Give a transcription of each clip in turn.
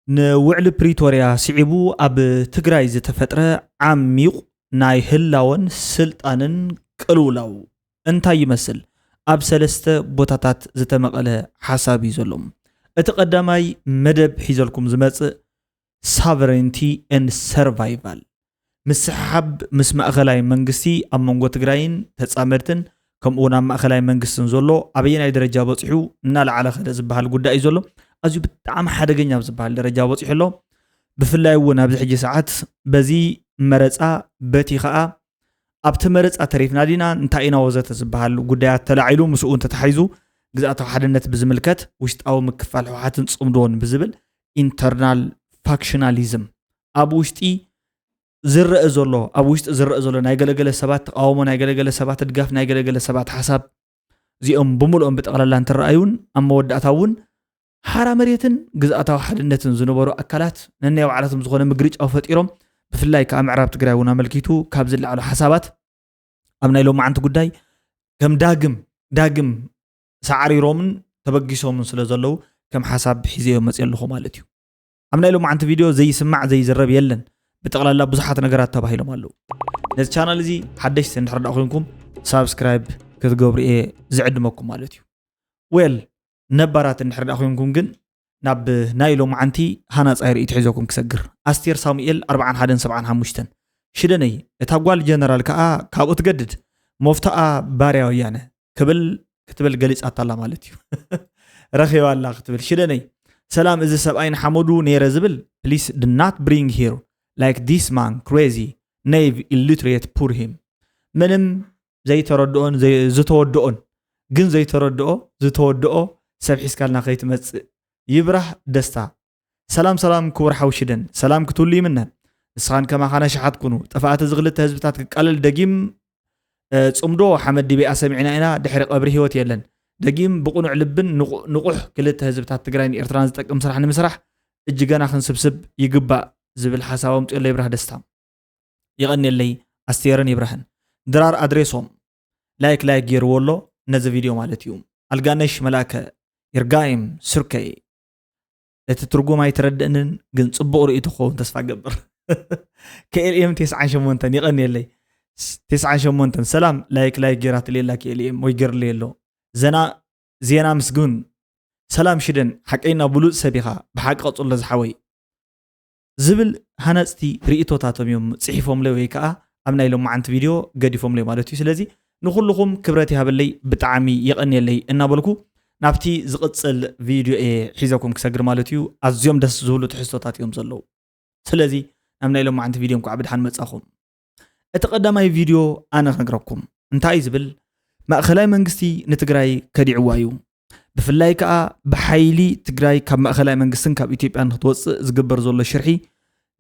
نوعل بريتوريا سعبو أب تجراي زتفترة عميق ناي هلاون سلطانن قلولاو انتا يمثل أب سلسته بوتاتات زتمقاله حسابي زلوم اتقداماي مدب حيزلكم زمص sovereignty and survival مسحب مسمع أخلاي منجسي أمونغو تجراين تتصامرتن كم أونا مأخلاي منجسن زلو أبينا درجة بصحو نال على خد زبال قد أي زلو أزو بتعم حدا جنيا زبال درجة بصحو له بفلاي ونا بحجي ساعات بزي مرزا بتي خاء أبت مرزا تعرف نادينا انتاينا وزت زبال قد تلاعيلو مسؤول تتحيزو جزء حدا النت بزملكات وشت أو مكفال وحاتن تصمدون بزبل internal factionalism أبوشتي زرق زلو أبوشت زرق زلو نايجلجل سبات قوم نايجلجل سبات الجاف نايجلجل سبات حساب زي بمول بتقال لان ترأيون أما ودعتاون حرامريتن جزء أتاو حد النتن زنبرو أكلات نني وعلتهم زغنا مجريج أو فتيرهم بفلاي كأم عرب تجراونا ملكيتو كابزل على حسابات أمنا لو ما عنده قداي كم داقم سعري رومن تبقيسهم من سلزلو كم حساب حزيهم مسئل لهم مالتيو أمنا لو ما عنده فيديو زي سمع زي زرب يلن بتقال الله بزحات نجارات تباهي لهم قالوا نز channel زي حدش سنحرد أخوكم سبسكرايب كتجبر إيه زعد مكم مالتيو ويل نبرات نحرد أخوكم جن ناب نايلو معنتي هنا صاير يتحزوكم كسجر أستير ساميل 4-1-7-5 شدني تقول جنرال كأ تجدد مفتاء باريو يعني كتبل جليس أطلع مالتيو رخي والله كتبل شدني سلام إذا سبعين حمودو نيرزبل please do not bring here like this man crazy naive illiterate poor him منم زي تردون زي زتودون جن زي زتودو سب حسكالنا خيت مص يبرح دستا سلام كور حوشدن سلام كتولي منه اسخان كما خانا شحات كونو طفات زغلت حزبتات قلل دقيم صمدو حمد دبي اسمعنا انا دحر قبر هيوت يلن دقيم بقنع لبن نقح كلت حزبتات تግራይን ኤርትራን ዝጠቅም ስራሕ ንምስራሕ እጅገና ክንስብስብ ይግባእ ዝብል ሓሳቦም ጥለ ይብራህ ደስታ ይቀንየለይ ኣስቴርን ይብራህን ድራር ኣድሬሶም ላይክ ገይርዎሎ ነዚ ቪድዮ ማለት እዩ አልጋነሽ መላከ ይርጋይም ስርከይ እቲ ትርጉም ኣይትረድእንን ግን ጽቡቕ ርእይቱ ኾን ተስፋ ገብር KLM 98 ይቀንየለይ 98 ሰላም ላይክ ገይራት ሌላ KLM ወይ ገይር ሌሎ زينا مسجون سلام شدن حقينا بلوط سبيخا بحق قصول لزحوي زبل هنستي رئيتو تاتم يوم صحيفهم لي ويكا امنا يلوم معنت فيديو قديفهم لي مالتي سلازي نخلكم كبرتي هابلي بتعامي يقني لي انا بالكو نابتي زقصل فيديو حيزكم كسغر مالتيو ازيوم دس زولو تحسوتات يوم زلو سلازي امنا يلوم معنت فيديو كو عبد حن مصاخم اتقدماي فيديو انا نغركم انتاي زبل مأخلاي منجستي نتجراي كديعوايو بفلاي كأ بحيلي تجراي كم مأخلاي منجستن كاب إثيوبيا نتوص زجبر زول الشرحي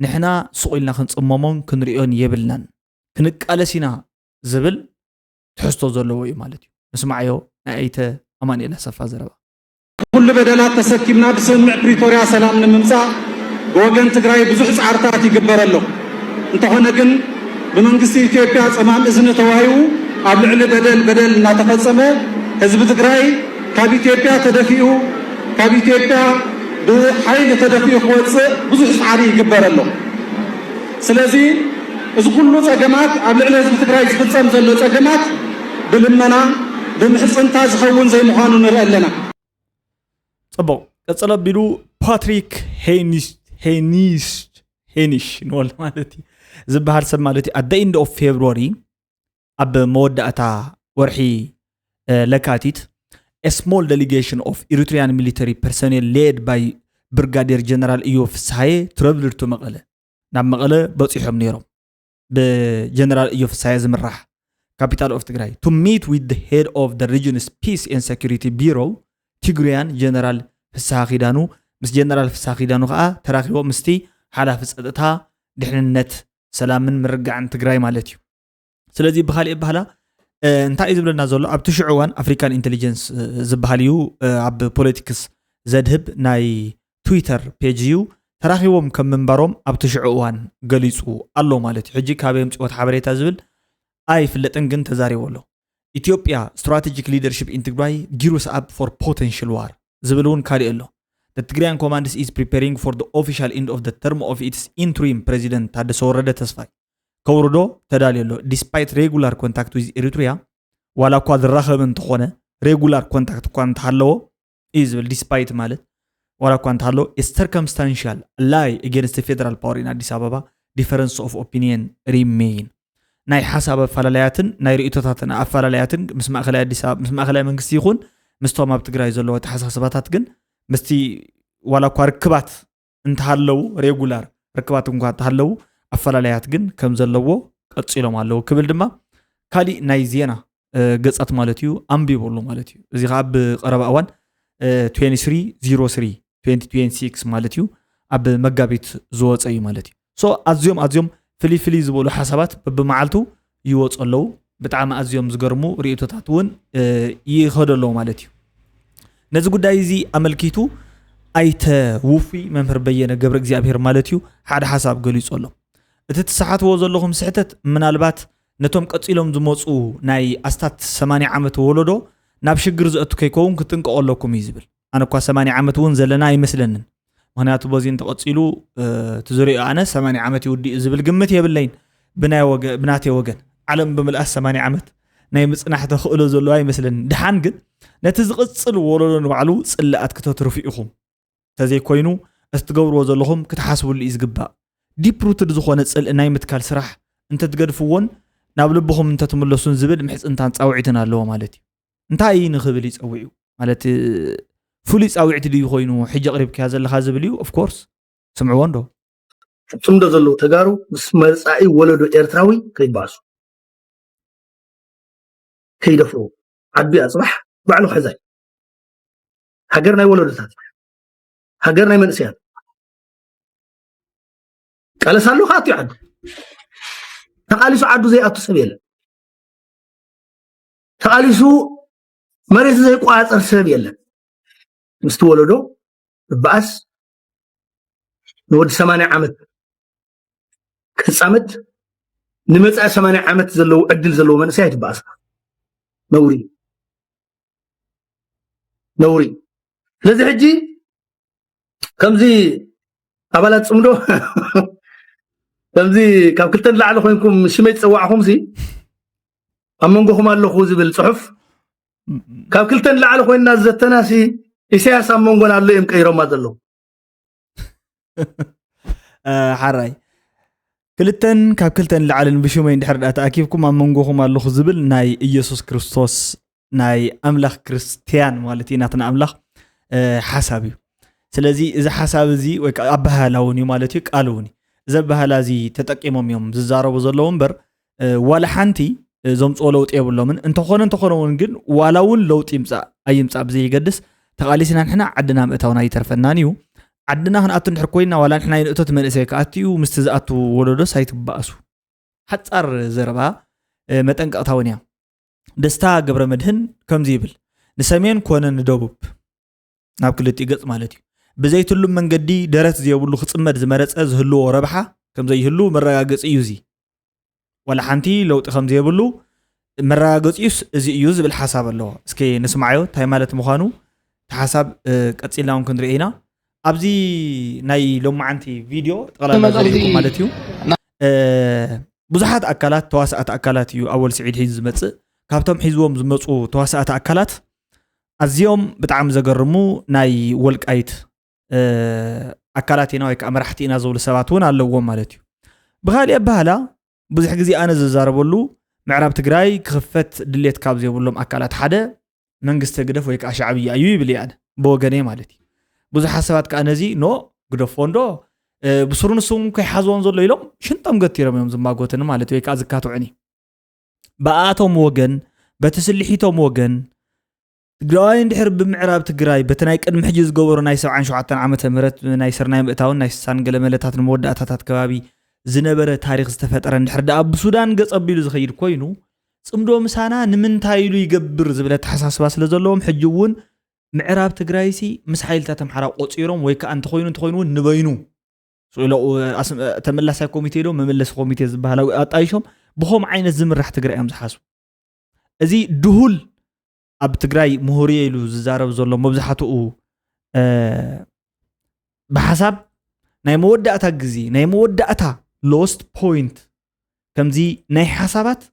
نحنا سئلنا خنص أمامون كنريون يبلنان كنك على سينا زبل تحسوا زولوي مالتي نسمعيو نأيته أمان إلى سفا زربا كل بدلات تسكيمنا بسمع بريتوريا سلام نممسا وجن تجراي بزحز عرتات يجبر له انت هنا جن بمنجستي إثيوبيا أمام إذن توايو قبل على بدل ناتفصمه حزب تግራይ ካብ ኢትዮጵያ ተደፊኡ ካብ ኢትዮጵያ ብሓይል ተደፊኡ ክወፅእ ብዙሕ ጻዕሪ ይግበረሎ ስለዚ እዚ ኩሉ ጸገማት ኣብ ልዕሊ ህዝቢ ትግራይ ዝፍጸም ዘሎ ጸገማት ብልመና ብምሕጽንታ ዝኸውን ዘይምዃኑ ንርኢ ኣለና ጽቡቕ ቀጽለ ቢሉ ፓትሪክ ሄኒሽ ንወል ማለቲ ዝበሃል ሰብ ማለቲ at the end of February أب مودعتا ورحي لكاتيت a small delegation of Eritrean military personnel led by Brigadier General Iyov Saye traveled to مقالة نعم مقالة بصيحهم نيرهم بجنرال إيوف ساي زمرح capital of Tigray to meet with the head of the region's peace and security bureau Tigrayan General فساخيدانو مس General فساخيدانو تراخيو مستي حالا فسقتها دحننت سلام من مرجع عن Tigray مالتيو سلازي بخالي بحالا انتا يزبلنا زولو اب تشعوان افريكان انتليجنس زبحاليو اب بوليتيكس زدهب ناي تويتر بيجيو تراخيوم كم منبروم اب تشعوان قليسو اللو مالتي حجي كابيم صوت حبريتا زبل اي فلتن جن تزاري ولو Ethiopia strategic leadership in Tigray gears up for potential war زبلون كاري اللو The Tigrayan command is preparing for the official end of the term of its interim president ታደሰ ወረደ ተስፋይ ከውርዶ ተዳልየሎ despite regular contact with Eritrea ዋላ እኳ ዝራኸብ እንትኾነ regular contact እኳ እንተሃለዎ is despite ማለት ዋላ እኳ እንተሃለዎ is circumstantial lie against the federal power in Addis Ababa difference of opinion remain ናይ ሓሳብ አፈላለያትን ናይ ርእይቶታትን አፈላለያትን ምስ ማእከላይ አዲስ አበባ ምስ ማእከላይ መንግስቲ ይኹን ምስቶም ኣብ ትግራይ ዘለዎ ተሓሳስባታት ግን ምስቲ ዋላ እኳ ርክባት እንተሃለው ሬጉላር ርክባት እንኳ እንተሃለው አፈላለያት ግን ከም ዘለዎ ቀጽሎም አለው ክብል ድማ ካሊ ናይ ዜና ገጻት ማለት እዩ አንቢቦሎ ማለት እዩ እዚ ካብ ቀረባ እዋን 2303 2026 ማለት እዩ ኣብ መጋቢት ዝወፀ እዩ ማለት እዩ ሶ ኣዝዮም ፍሊፍሊ ዝበሉ ሓሳባት በብመዓልቱ ይወጸለው ብጣዕሚ ኣዝዮም ዝገርሙ ርእይቶታት እውን ይኸደሎ ማለት እዩ ነዚ ጉዳይ እዚ አመልኪቱ ኣይተ ውፊ መምህር በየነ ገብረ እግዚአብሔር ማለት እዩ ሓደ ሓሳብ ገሊጹ ኣሎ እቲ ተሳሓትዎ ዘለኹም ስሕተት ምናልባት ነቶም ቀጺሎም ዝመጹ ናይ ኣስታት 80 ዓመት ወለዶ ናብ ሽግር ዝእቱ ከይከውን ክትንቀቀለኩም ይዝብል ኣነ እኳ 80 ዓመት እውን ዘለና አይመስለንን ምክንያቱ በዚ እንተቀጺሉ ትዝሪኡ ኣነ 80 ዓመት ይውዲ ዝብል ግምት የብለይን ብናቴ ወገን ዓለም ብምልኣስ 80 ዓመት ናይ ምጽናሕ ተኽእሎ ዘሎ አይመስለንን ድሓን ግን ነቲ ዝቅጽል ወለዶ ንባዕሉ ጽላኣት ከተትርፉ ኢኹም ተዘይ ኮይኑ እስትገብርዎ ዘለኹም ክትሓስቡሉ ይዝግባእ ዲፕ ሩትድ ዝኾነ ጽልእ ናይ ምትካል ስራሕ እንተ ትገድፍዎን ናብ ልብኹም እንተ ትምለሱን ዝብል ምሕጽንታን ጻውዒትን ኣለዎ ማለት እዩ እንታይ ንኽብል ይጸውዑ ማለት ፍሉይ ጻውዒት ድዩ ኮይኑ ሕጂ ቅሪብካ ዘለኻ ዝብል እዩ ኦፍ ኮርስ ስምዕዎ እንዶ ጽምዶ ዘሎ ተጋሩ ምስ መጻኢ ወለዶ ኤርትራዊ ከይባሱ ከይደፍሩ ዓቢ ኣጽባሕ ባዕሉ ሕዛይ ሃገር ናይ ወለዶታት ሃገር ናይ መንእስያት ቃለሳሉ ካቱ ይዓዱ ተቃሊሱ ዓዱ ዘይኣቱ ሰብ የለን ተቃሊሱ መሬት ዘይቋፀር ሰብ የለን ምስቲ ወለዶ በባስ ንወዲ 80 ዓመት ክጻመት ንመጻ 80 ዓመት ዘለው ዕድል ዘለው መንእስያት ይባስ ነውሪ ለዚ ሕጂ ከምዚ ኣባላት ጽምዶ ከምዚ ካብ ክልተን ላዕለ ኮይንኩም ሽመይ ጽዋዕኹም ሲ ኣብ መንጎኹም ኣለኹ ዝብል ጽሑፍ ካብ ክልተን ላዕለ ኮይንና ዘተናሲ ኢሳያስ ኣብ መንጎና ኣሎ እዮም ቀይሮማ ዘለዉ ሓራይ ክልተን ካብ ክልተን ላዕለን ብሽመይ እንድሕር ዳ ተኣኪብኩም ኣብ መንጎኹም ኣለኹ ዝብል ናይ ኢየሱስ ክርስቶስ ናይ ኣምላኽ ክርስቲያን ማለት እዩ ናትና ኣምላኽ ሓሳብ እዩ ስለዚ እዚ ሓሳብ እዚ ወይ ኣባህላውን እዩ ማለት እዩ ቃልውን እዚ ኣባህላ እዚ ተጠቂሞም እዮም ዝዛረቡ ዘለዉ እምበር ዋላ ሓንቲ ዘምጽኦ ለውጢ የብሎምን እንተኾነውን ግን ዋላውን ለውጢ ይምጻእ ብዘይ ይገድስ ተቃሊስና ንሕና ዓድና ምእታውና ይተርፈናን እዩ ዓድና ክንኣቱ እንድሕር ኮይና ዋላ ንሕና ይንእቶት መንእሰይ ከኣትዩ ምስቲ ዝኣቱ ወለዶ ሳይትበኣሱ ሓፃር ዘረባ መጠንቀቕታውን እያ ደስታ ገብረ መድህን ከምዚ ይብል ንሰሜን ኮነ ንደቡብ ናብ ክልቲ ገጽ ማለት እዩ ብዘይትሉ መንገዲ ደረት ዘየብሉ ክጽመድ ዝመረጸ ዝህልዎ ረብሓ ከምዘይህሉ መረጋገጽ እዩ እዚ ወላ ሓንቲ ለውጢ ከምዘየብሉ መረጋገጽዩስ እዚ እዩ ዝብል ሓሳብ ኣለዎ እስኪ ንስማዓዮ እንታይ ማለት ምዃኑ ተሓሳብ ቀጺልና እውን ክንርኢ ኢና ኣብዚ ናይ ሎማዓንቲ ቪድዮ ጠቕላላ ዘሪእኩም ማለት እዩ ብዙሓት ኣካላት ተዋሳእቲ ኣካላት እዩ ኣወል ስዒድ ሒዙ ዝመጽእ ካብቶም ሒዝዎም ዝመጹ ተዋሳእቲ ኣካላት ኣዝዮም ብጣዕሚ ዘገርሙ ናይ ወልቃይት ኣካላት ኢና ወይ ከዓ መራሕቲ ኢና ዝብሉ ሰባት እውን ኣለዎም ማለት እዩ ብኻሊእ ኣባህላ ብዙሕ ግዜ ኣነ ዝዛረበሉ ምዕራብ ትግራይ ክኽፈት ድሌት ካብ ዘይብሎም ኣካላት ሓደ መንግስቲ ግደፍ ወይ ከዓ ሻዕብያ እዩ ይብል እየ ኣነ ብወገኔ ማለት እዩ ብዙሓት ሰባት ከዓ ነዚ ኖ ግደፎ እንዶ ብስሩ ንስውን ከይሓዝዎም ዘሎ ኢሎም ሽንጦም ገቲሮም እዮም ዝማጎትን ማለት ወይ ከዓ ዝካትዑኒ በኣቶም ወገን በተስልሒቶም ወገን ትግራይ እንድሕር ብምዕራብ ትግራይ በቲ ናይ ቅድሚ ሕጂ ዝገበሩ ናይ 77 ዓመተ ምህረት ናይ ስርናይ ምእታውን ናይ 60 ገለ መለታትን መወዳእታታት ከባቢ ዝነበረ ታሪክ ዝተፈጠረ እንድሕር ዳ ብሱዳን ገጽ ኣቢሉ ዝኸይድ ኮይኑ ጽምዶ ምሳና ንምንታይ ኢሉ ይገብር ዝብለት ተሓሳስባ ስለ ዘለዎም ሕጂ እውን ምዕራብ ትግራይ ሲ ምስ ሓይልታት ኣምሓራ ቆፂሮም ወይ ከዓ እንተኮይኑ ንበይኑ ተመላሳይ ኮሚቴ ዶ መመለስ ኮሚቴ ዝበሃል ኣጣይሾም ብኸም ዓይነት ዝምራሕ ትግራይ እዮም ዝሓስቡ እዚ ድሁል ኣብ ትግራይ ምሁር ኢሉ ዝዛረብ ዘሎ መብዛሕትኡ بحسب ناي مودعتا جزي ناي مودعتا lost point كمزي ناي حسابات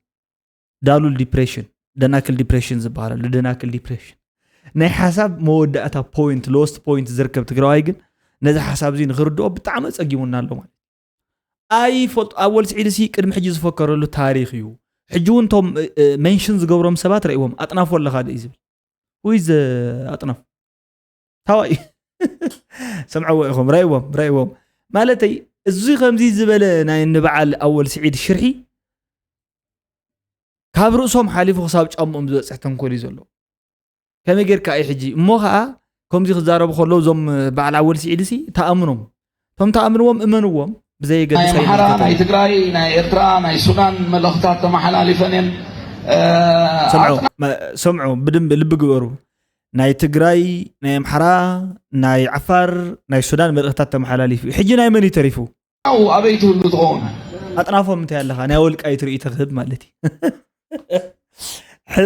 دالو الديبريشن دناكل ديبريشن زبارة لدناكل ديبريشن ناي حساب مودعتا point lost point زركب تقرأي جن نذا حساب زين غردو بتعمل أجيبونا له مال أي فلت أول سعيد سي كرم حجز فكر له تاريخيو حجون توم منشنز قبرهم سبات رأيهم أطناف ولا خاد إيزبل ويز أطناف هواي سمعوا إخوهم رأيهم مالتي الزوي خمزي زبالة ناي نبعال أول سعيد الشرحي كاب رؤسهم حاليفو خصاب أمهم زوات سحتهم كولي زولو كما يقول كأي حجي موها كمزي خزارة بخلو زم بعال أول سعيد سي تأمنهم ثم تأمنهم إمنوهم بزي قد ناي محرا ناي تقراي ناي إرترا ناي سودان ملغتات محلالي فنين سمعوا بدن بلب قبروا ناي تقراي ناي محرا ناي عفار ناي سودان ملغتات محلالي في حجي ناي من يتريفوا أو أبيتوا اللطغون أطنافهم متعلقة ناي أولك أي تريد تخذب مالتي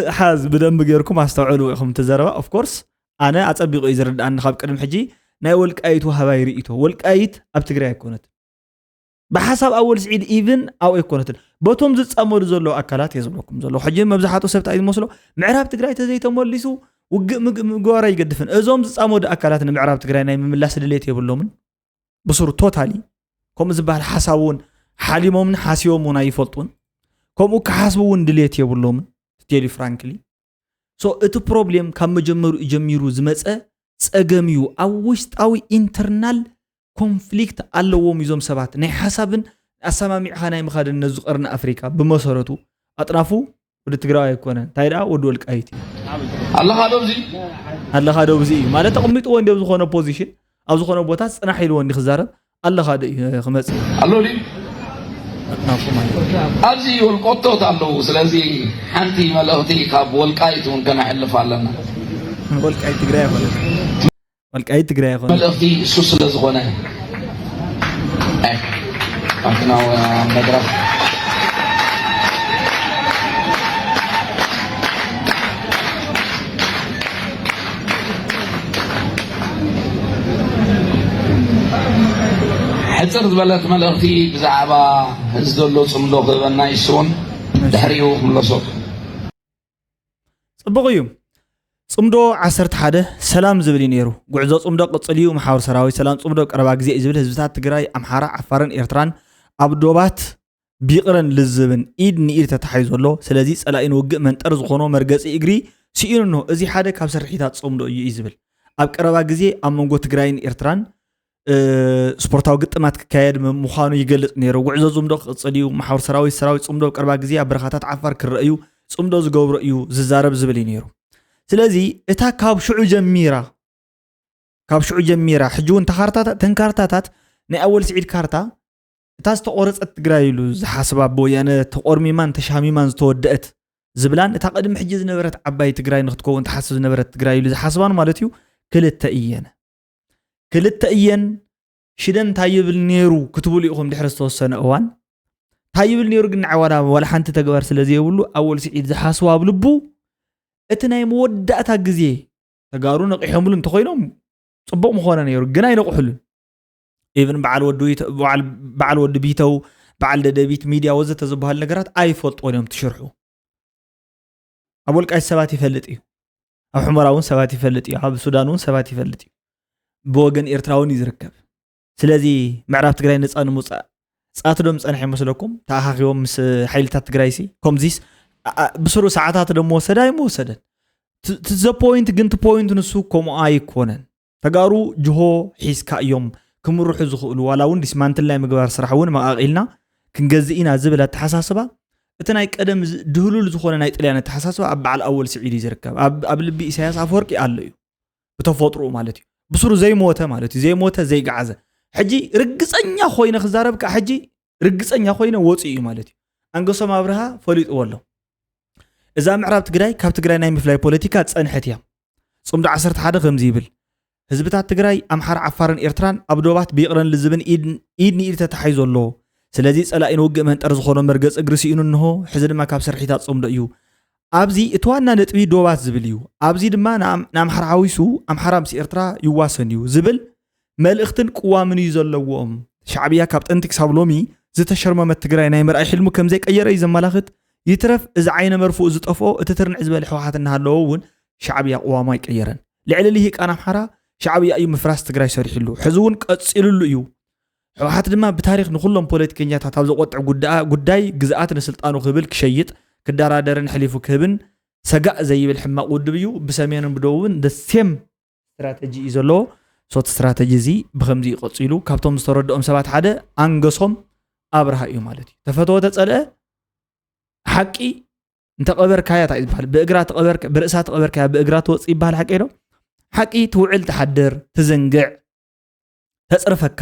حاز بدن بقيركم استوعلوا إخوم تزاربا أوف كورس أنا أتطبق إزرد أن خاب قدم حجي ناي أولك أيت وهواي رئيته أولك أيت أبتقراي كونت بحسب أول سعيد إيفن أو يكونت بوتهم زت أمور زلوا أكلات يزبلكم زلوا حجين مبزحاتو سبت أيد مسلو معراب تقراي تزي تموليسو وقوارا يقدفن أزوم زت أمور أكلات معراب تقراي ناي من الله سدليت يبلومن بصورة توتالي كم زبال حساون حاليمون حاسيومون يفلطون كم وكحاسبون دليت يبلومن تيلي فرانكلي سو اتو بروبليم كم جميرو زمصه صقميو او وشطاوي انترنال ኮንፍሊክት አለዎም ይዞም ሰባት ናይ ሐሳብን አሰማሚዕ ኻናይ መኻድ ነዙ ቀርና አፍሪካ በመሰረቱ አጥራፉ ወደ ትግራይ አይኮነ ታይዳ ወደ ወልቃይት አላህ ኻደው ዚ ማለት ተቀምጡ ወንደ ዝኾነ ፖዚሽን ኣብ ዝኾነ ቦታ ጽናሕ ኢሉ ወንዲ ክዛረብ አላህ ኻደ ክመጽ አሎሊ አጥናፉ ማለት ኣብዚ ወልቆቶት አለው ስለዚ ሓንቲ መልእኽቲ ካብ ወልቃይት ወን ከናሕልፍ ኣለና ወልቃይት ትግራይ አይኮነ والكاي تقرأ يا خالد. ملأفتي سوس لزغنا. أكنا ومدرسة. حصرت بلد ملأفتي بزعبا هزدلو صمدو خذنا يسون دحريو ملصوت. صبغيوم. صمدو عصرت حدا سلام زبلي نيرو غعزو صمدو قصليو محاور سراوي سلام صمدو قربا غزي زبل حزبታት ትግራይ አምሓራ ዓፋርን ኤርትራን አብዶባት ቢቅረን ልዝብን ኢድ ንኢድ ተታሓይዞሎ ስለዚ ጸላኢን ወግእ መንጠር ዝኾኖ መርገጺ እግሪ ሲኢኑ ነው እዚ ሓደ ካብ ሰርሒታት ጽምዶ እዩ ይዝብል ኣብ ቀረባ ግዜ ኣብ መንጎ ትግራይን ኤርትራን ስፖርታዊ ግጥማት ክካየድ ምዃኑ ይገልጽ ነይሩ ጉዕዞ ጽምዶ ቅጽልዩ محاور ሰራዊት ጽምዶ ቀረባ ግዜ ኣብ በረኻታት ዓፋር ክረአዩ ጽምዶ ዝገብሩ እዩ ዝዛረብ ዝብል ነይሩ ስለዚህ እታ ካብ ሽዑ ጀሚራ ሕጁን ተንካርታታት ናይ ኣወል ስዒድ ካርታ እታ ዝተቆረፀት ትግራይ ኢሉ ዝሓስባ ቦያነ ተቆርሚማን ተሻሚማን ዝተወደአት ዝብላን እታ ቀድሚ ሕጂ ዝነበረት ዓባይ ትግራይ ንኽትከውን ተሓስብ ዝነበረት ትግራይ ኢሉ ዝሓስባን ማለት እዩ ክልተ እየን ሽደን ታይብል ነይሩ ክትብሉ ኢኹም ድሕሪ ዝተወሰነ እዋን ታይብል ነይሩ ግን ዓዋዳ ወላ ሓንቲ ተግባር ስለዚ የብሉ ኣወል ስዒድ ዝሓስባ ብልቡ እቲ ናይ መወዳእታ ግዜ ተጋሩ ነቂሖምሉ እንተኮይኖም ጽቡቕ ምኾነ ነይሩ ግን ኣይነቁሕሉን ኢቭን በዓል ወዲ ቢተው በዓል ደደቢት ሚድያ ወዘተ ዝበሃል ነገራት ኣይፈልጥዎን እዮም ትሽርሑ ኣብ ወልቃይት ሰባት ይፈልጥ እዩ ኣብ ሑመራ እውን ሰባት ይፈልጥ እዩ ኣብ ሱዳን እውን ሰባት ይፈልጥ እዩ ብወገን ኤርትራውን ይዝርከብ ስለዚ ምዕራብ ትግራይ ነፃ ንምውፃእ ጻትዶም ጸንሐ ይመስለኩም ተኣኻኺቦም ምስ ሓይልታት ትግራይ ሲ ከምዚስ بسرو ساعات دم وسداي موسدن تز بوينت جنت بوينت نسو كم أيكونن تجارو جهو حيس كأيوم كم روح زخول ولا وين دسمانت الله مجبر صراحة وين ما أقلنا كنجزئنا زبلة تحساسبا اتنايك أدم دهلول زخولنا نايت لينا تحساسبا على أول سعيدي زركب قبل بيساس عفورك يقليو بتفاطروا مالتي بسرو زي موتة زي جعزة حجي رجس أنيا خوينا خزاربك حجي رجس أنيا خوينا وطئي مالتي أنقص ما برها فليت والله إذا معرب تجري كاب تجري نايم في البوليتيكا تصنحتيا صمد عصرت حدا خمزيبل حزبታት ትግራይ አምሓራ ዓፋርን ኤርትራን አብዶባት ቢቅረን ልዝብን ኢድኒ ኢድ ተታሓይዞ ኣሎ ስለዚ ጸላኢን ወግእ መንጠር ዝኾነ መርገጽ እግሪ ሲኢኑ እንሆ ሕዚ ድማ ካብ ሰርሒታት ጽምዶ እዩ ኣብዚ እትዋና ነጥቢ ዶባት ዝብል እዩ ኣብዚ ድማ ንኣምሓራ ሓዊሱ ኣምሓራ ምስ ኤርትራ ይዋሰን እዩ ዝብል መልእኽትን ቅዋምን እዩ ዘለዎም ሻዕብያ ካብ ጥንቲ ክሳብ ሎሚ ዝተሸርመመ ትግራይ ናይ ምርኣይ ሕልሙ ከም ዘይቀየረ እዩ ዘመላኽት ይትረፍ እዚ ዓይነ መርፍኡ ዝጠፍኦ እቲ ትርንዕ ዝበለ ሕወሓት እናሃለዎ እውን ሻዕብያ ቅዋሙ ኣይቀየረን ልዕሊ ልሂቃን ኣምሓራ ሻዕብያ እዩ ምፍራስ ትግራይ ሰሪሕሉ ሕዚ እውን ቀፂሉሉ እዩ ሕወሓት ድማ ብታሪክ ንኩሎም ፖለቲከኛታት ኣብ ዘቆጥዕ ጉዳይ ግዝኣት ንስልጣኑ ክብል ክሸይጥ ክደራደርን ሕሊፉ ክህብን ሰጋእ ዘይብል ሕማቅ ውድብ እዩ ብሰሜንን ብደቡብን ደሴም ስትራቴጂ እዩ ዘለዎ ሶት ስትራቴጂ እዚ ብከምዚ ይቀፂሉ ካብቶም ዝተረድኦም ሰባት ሓደ አንገሶም ኣብርሃ እዩ ማለት እዩ ተፈተወ ተጸልአ ሓቂ እንተቀበርካያ ታይ ይባል ብእግራ ተቀበርካ ብርእሳ ተቀበርካያ ብእግራ ተወጽ ይባል ሓቂ ነው ሓቂ ትውዕል ተሓድር ትዘንግዕ ተጽርፈካ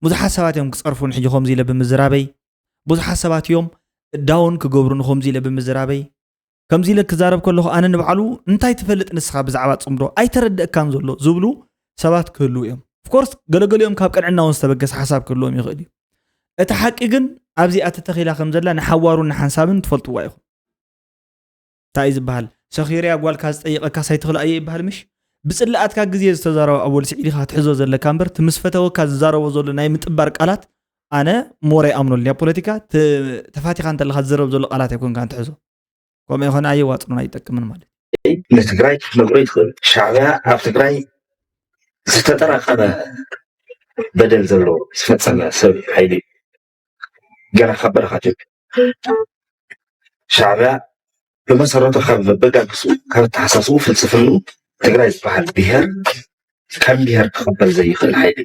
ብዙሓት ሰባት እዮም ክጸርፉን ሕጂ ከምዚ ኢለ ብምዝራበይ ብዙሓት ሰባት እዮም ዳውን ክገብሩን ከምዚ ኢለ ብምዝራበይ ከምዚ ኢለ ክዛረብ ከለኹ ኣነ ንባዕሉ እንታይ ትፈልጥ ንስኻ ብዛዕባ ጽምዶ ኣይተረድእካን ዘሎ ዝብሉ ሰባት ክህሉ እዮም ኦፍ ኮርስ ገለገሊኦም ካብ ቀንዕናውን ዝተበገሰ ሓሳብ ክህልዎም ይኽእል እዩ እቲ ሓቂ ግን ኣብዚ ኣተተኺላ ከም ዘላ ንሓዋሩን ንሓንሳብን ትፈልጥዋ ኢኹም እንታይ ዝበሃል ሰኺርያ ጓልካ ዝጠይቐካ ሳይትኽእል እየ ይበሃል ምሽ ብጽላኣትካ ግዜ ዝተዛረበ ኣወል ስዒድኻ ትሕዞ ዘለካ እምበር ትምስፈተወካ ዝዛረቦ ዘሎ ናይ ምጥባር ቃላት ኣነ ሞረ ኣምኖልያ ፖለቲካ ተፋቲኻ እንተለኻ ዝዘረብ ዘሎ ቃላት ኣይኮንካ ትሕዞ ከምኡ ይኾነ ኣይዋፅኑን ኣይጠቅምን ማለት ንትግራይ ክነግሮ ይትኽእል ሻዕብያ ኣብ ትግራይ ዝተጠራቀመ በደል ዘሎ ዝፈጸመ ሰብ ሓይሊ ገና ካብ በረኻ ሻዕብያ ብመሰረቱ ካብ መበጋግሱ ካብ ተሓሳስቡ ፍልስፍኑ ትግራይ ዝበሃል ብሄር ከም ብሄር ክኽበል ዘይኽእል ሓይሊ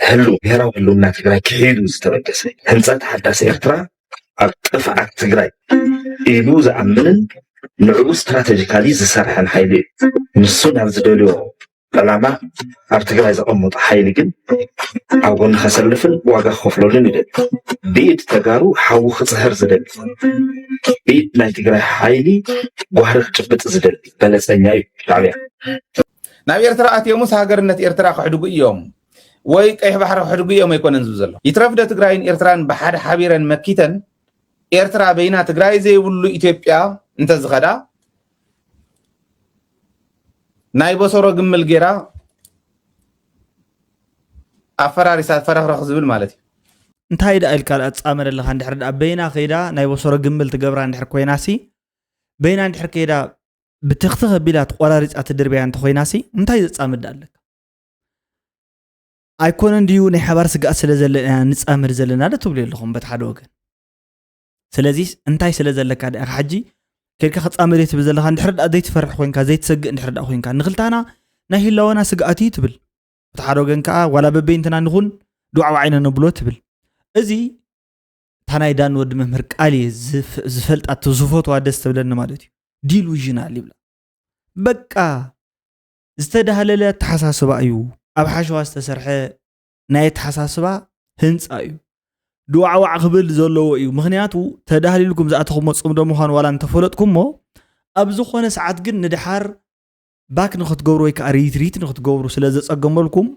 ህሉ ብሄራዊ ህልውና ትግራይ ክሒዱ ዝተበገሰ ህንፀት ሓዳሲ ኤርትራ ኣብ ጥፍዓት ትግራይ ኢሉ ዝኣምንን ንዕኡ ስትራቴጂካሊ ዝሰርሐን ሓይሊ ንሱ ናብ ዝደልዮ ዕላማ ኣብ ትግራይ ዘቐመጡ ሓይሊ ግን ኣብ ጎኒ ከሰልፍን ዋጋ ክኸፍለሉን ይደሊ ብኢድ ተጋሩ ሓዊ ክፅህር ዝደሊ ብኢድ ናይ ትግራይ ሓይሊ ጓህሪ ክጭብጥ ዝደሊ በለፀኛ እዩ ሻዕብያ ናብ ኤርትራ ኣትዮሙስ ሃገርነት ኤርትራ ክሕድጉ እዮም ወይ ቀይሕ ባሕሪ ክሕድጉ እዮም ኣይኮነን ዝብል ዘሎ ይትረፍደ ትግራይን ኤርትራን ብሓደ ሓቢረን መኪተን ኤርትራ በይና ትግራይ ዘይብሉ ኢትዮጵያ እንተዝኸዳ ናይ በሰሮ ግምል ጌራ ኣፈራሪሳት ፈረኽረኽ ዝብል ማለት እዩ እንታይ ዳ ኢልካ ኣጻመደ ለኻ እንድሕር በይና ኸይዳ ናይ በሰሮ ግምል ትገብራ እንድሕር ኮይናሲ በይና እንድሕር ከይዳ ብትኽቲ ኸቢላ ተቆራሪፃ ትድርብያ እንተ ኮይናሲ እንታይ ዘጻምድ ኣለካ ኣይኮነን ድዩ ናይ ሓባር ስጋኣት ስለ ዘለና ንጻምድ ዘለና ዶ ትብሉ ኣለኹም በቲ ሓደ ወገን ስለዚ እንታይ ስለ ዘለካ ዳ ሓጂ ከልካ ኸጻምድ ትብል ዘለኻ እንድሕር ዘይትፈርሕ ኮይንካ ዘይትሰግእ እንድሕር ኮይንካ ንኽልታና ናይ ህላወና ስጋኣት እዩ ትብል በቲ ሓደ ወገን ከዓ ዋላ በበይንትና ንኹን ዱዓው ዓይነ ነብሎ ትብል እዚ ታናይ ዳን ወዲ መምህር ቃል ዝፈልጣት ዝፈትዋ ደስ ትብለኒ ማለት እዩ ዲሉዥናል ይብላ በቃ ዝተዳህለለ ተሓሳስባ እዩ ኣብ ሓሸዋ ዝተሰርሐ ናይ ተሓሳስባ ህንፃ እዩ ዱዓዋዕ ክብል ዘለዎ እዩ ምክንያቱ ተዳህሊልኩም ዝኣተኹም ጽምዶ ምዃኑ ዋላ እንተፈለጥኩምሞ ኣብ ዝኾነ ሰዓት ግን ንድሓር ባክ ንኽትገብሩ ወይ ከዓ ሪትሪት ንኽትገብሩ ስለ ዘጸገመልኩም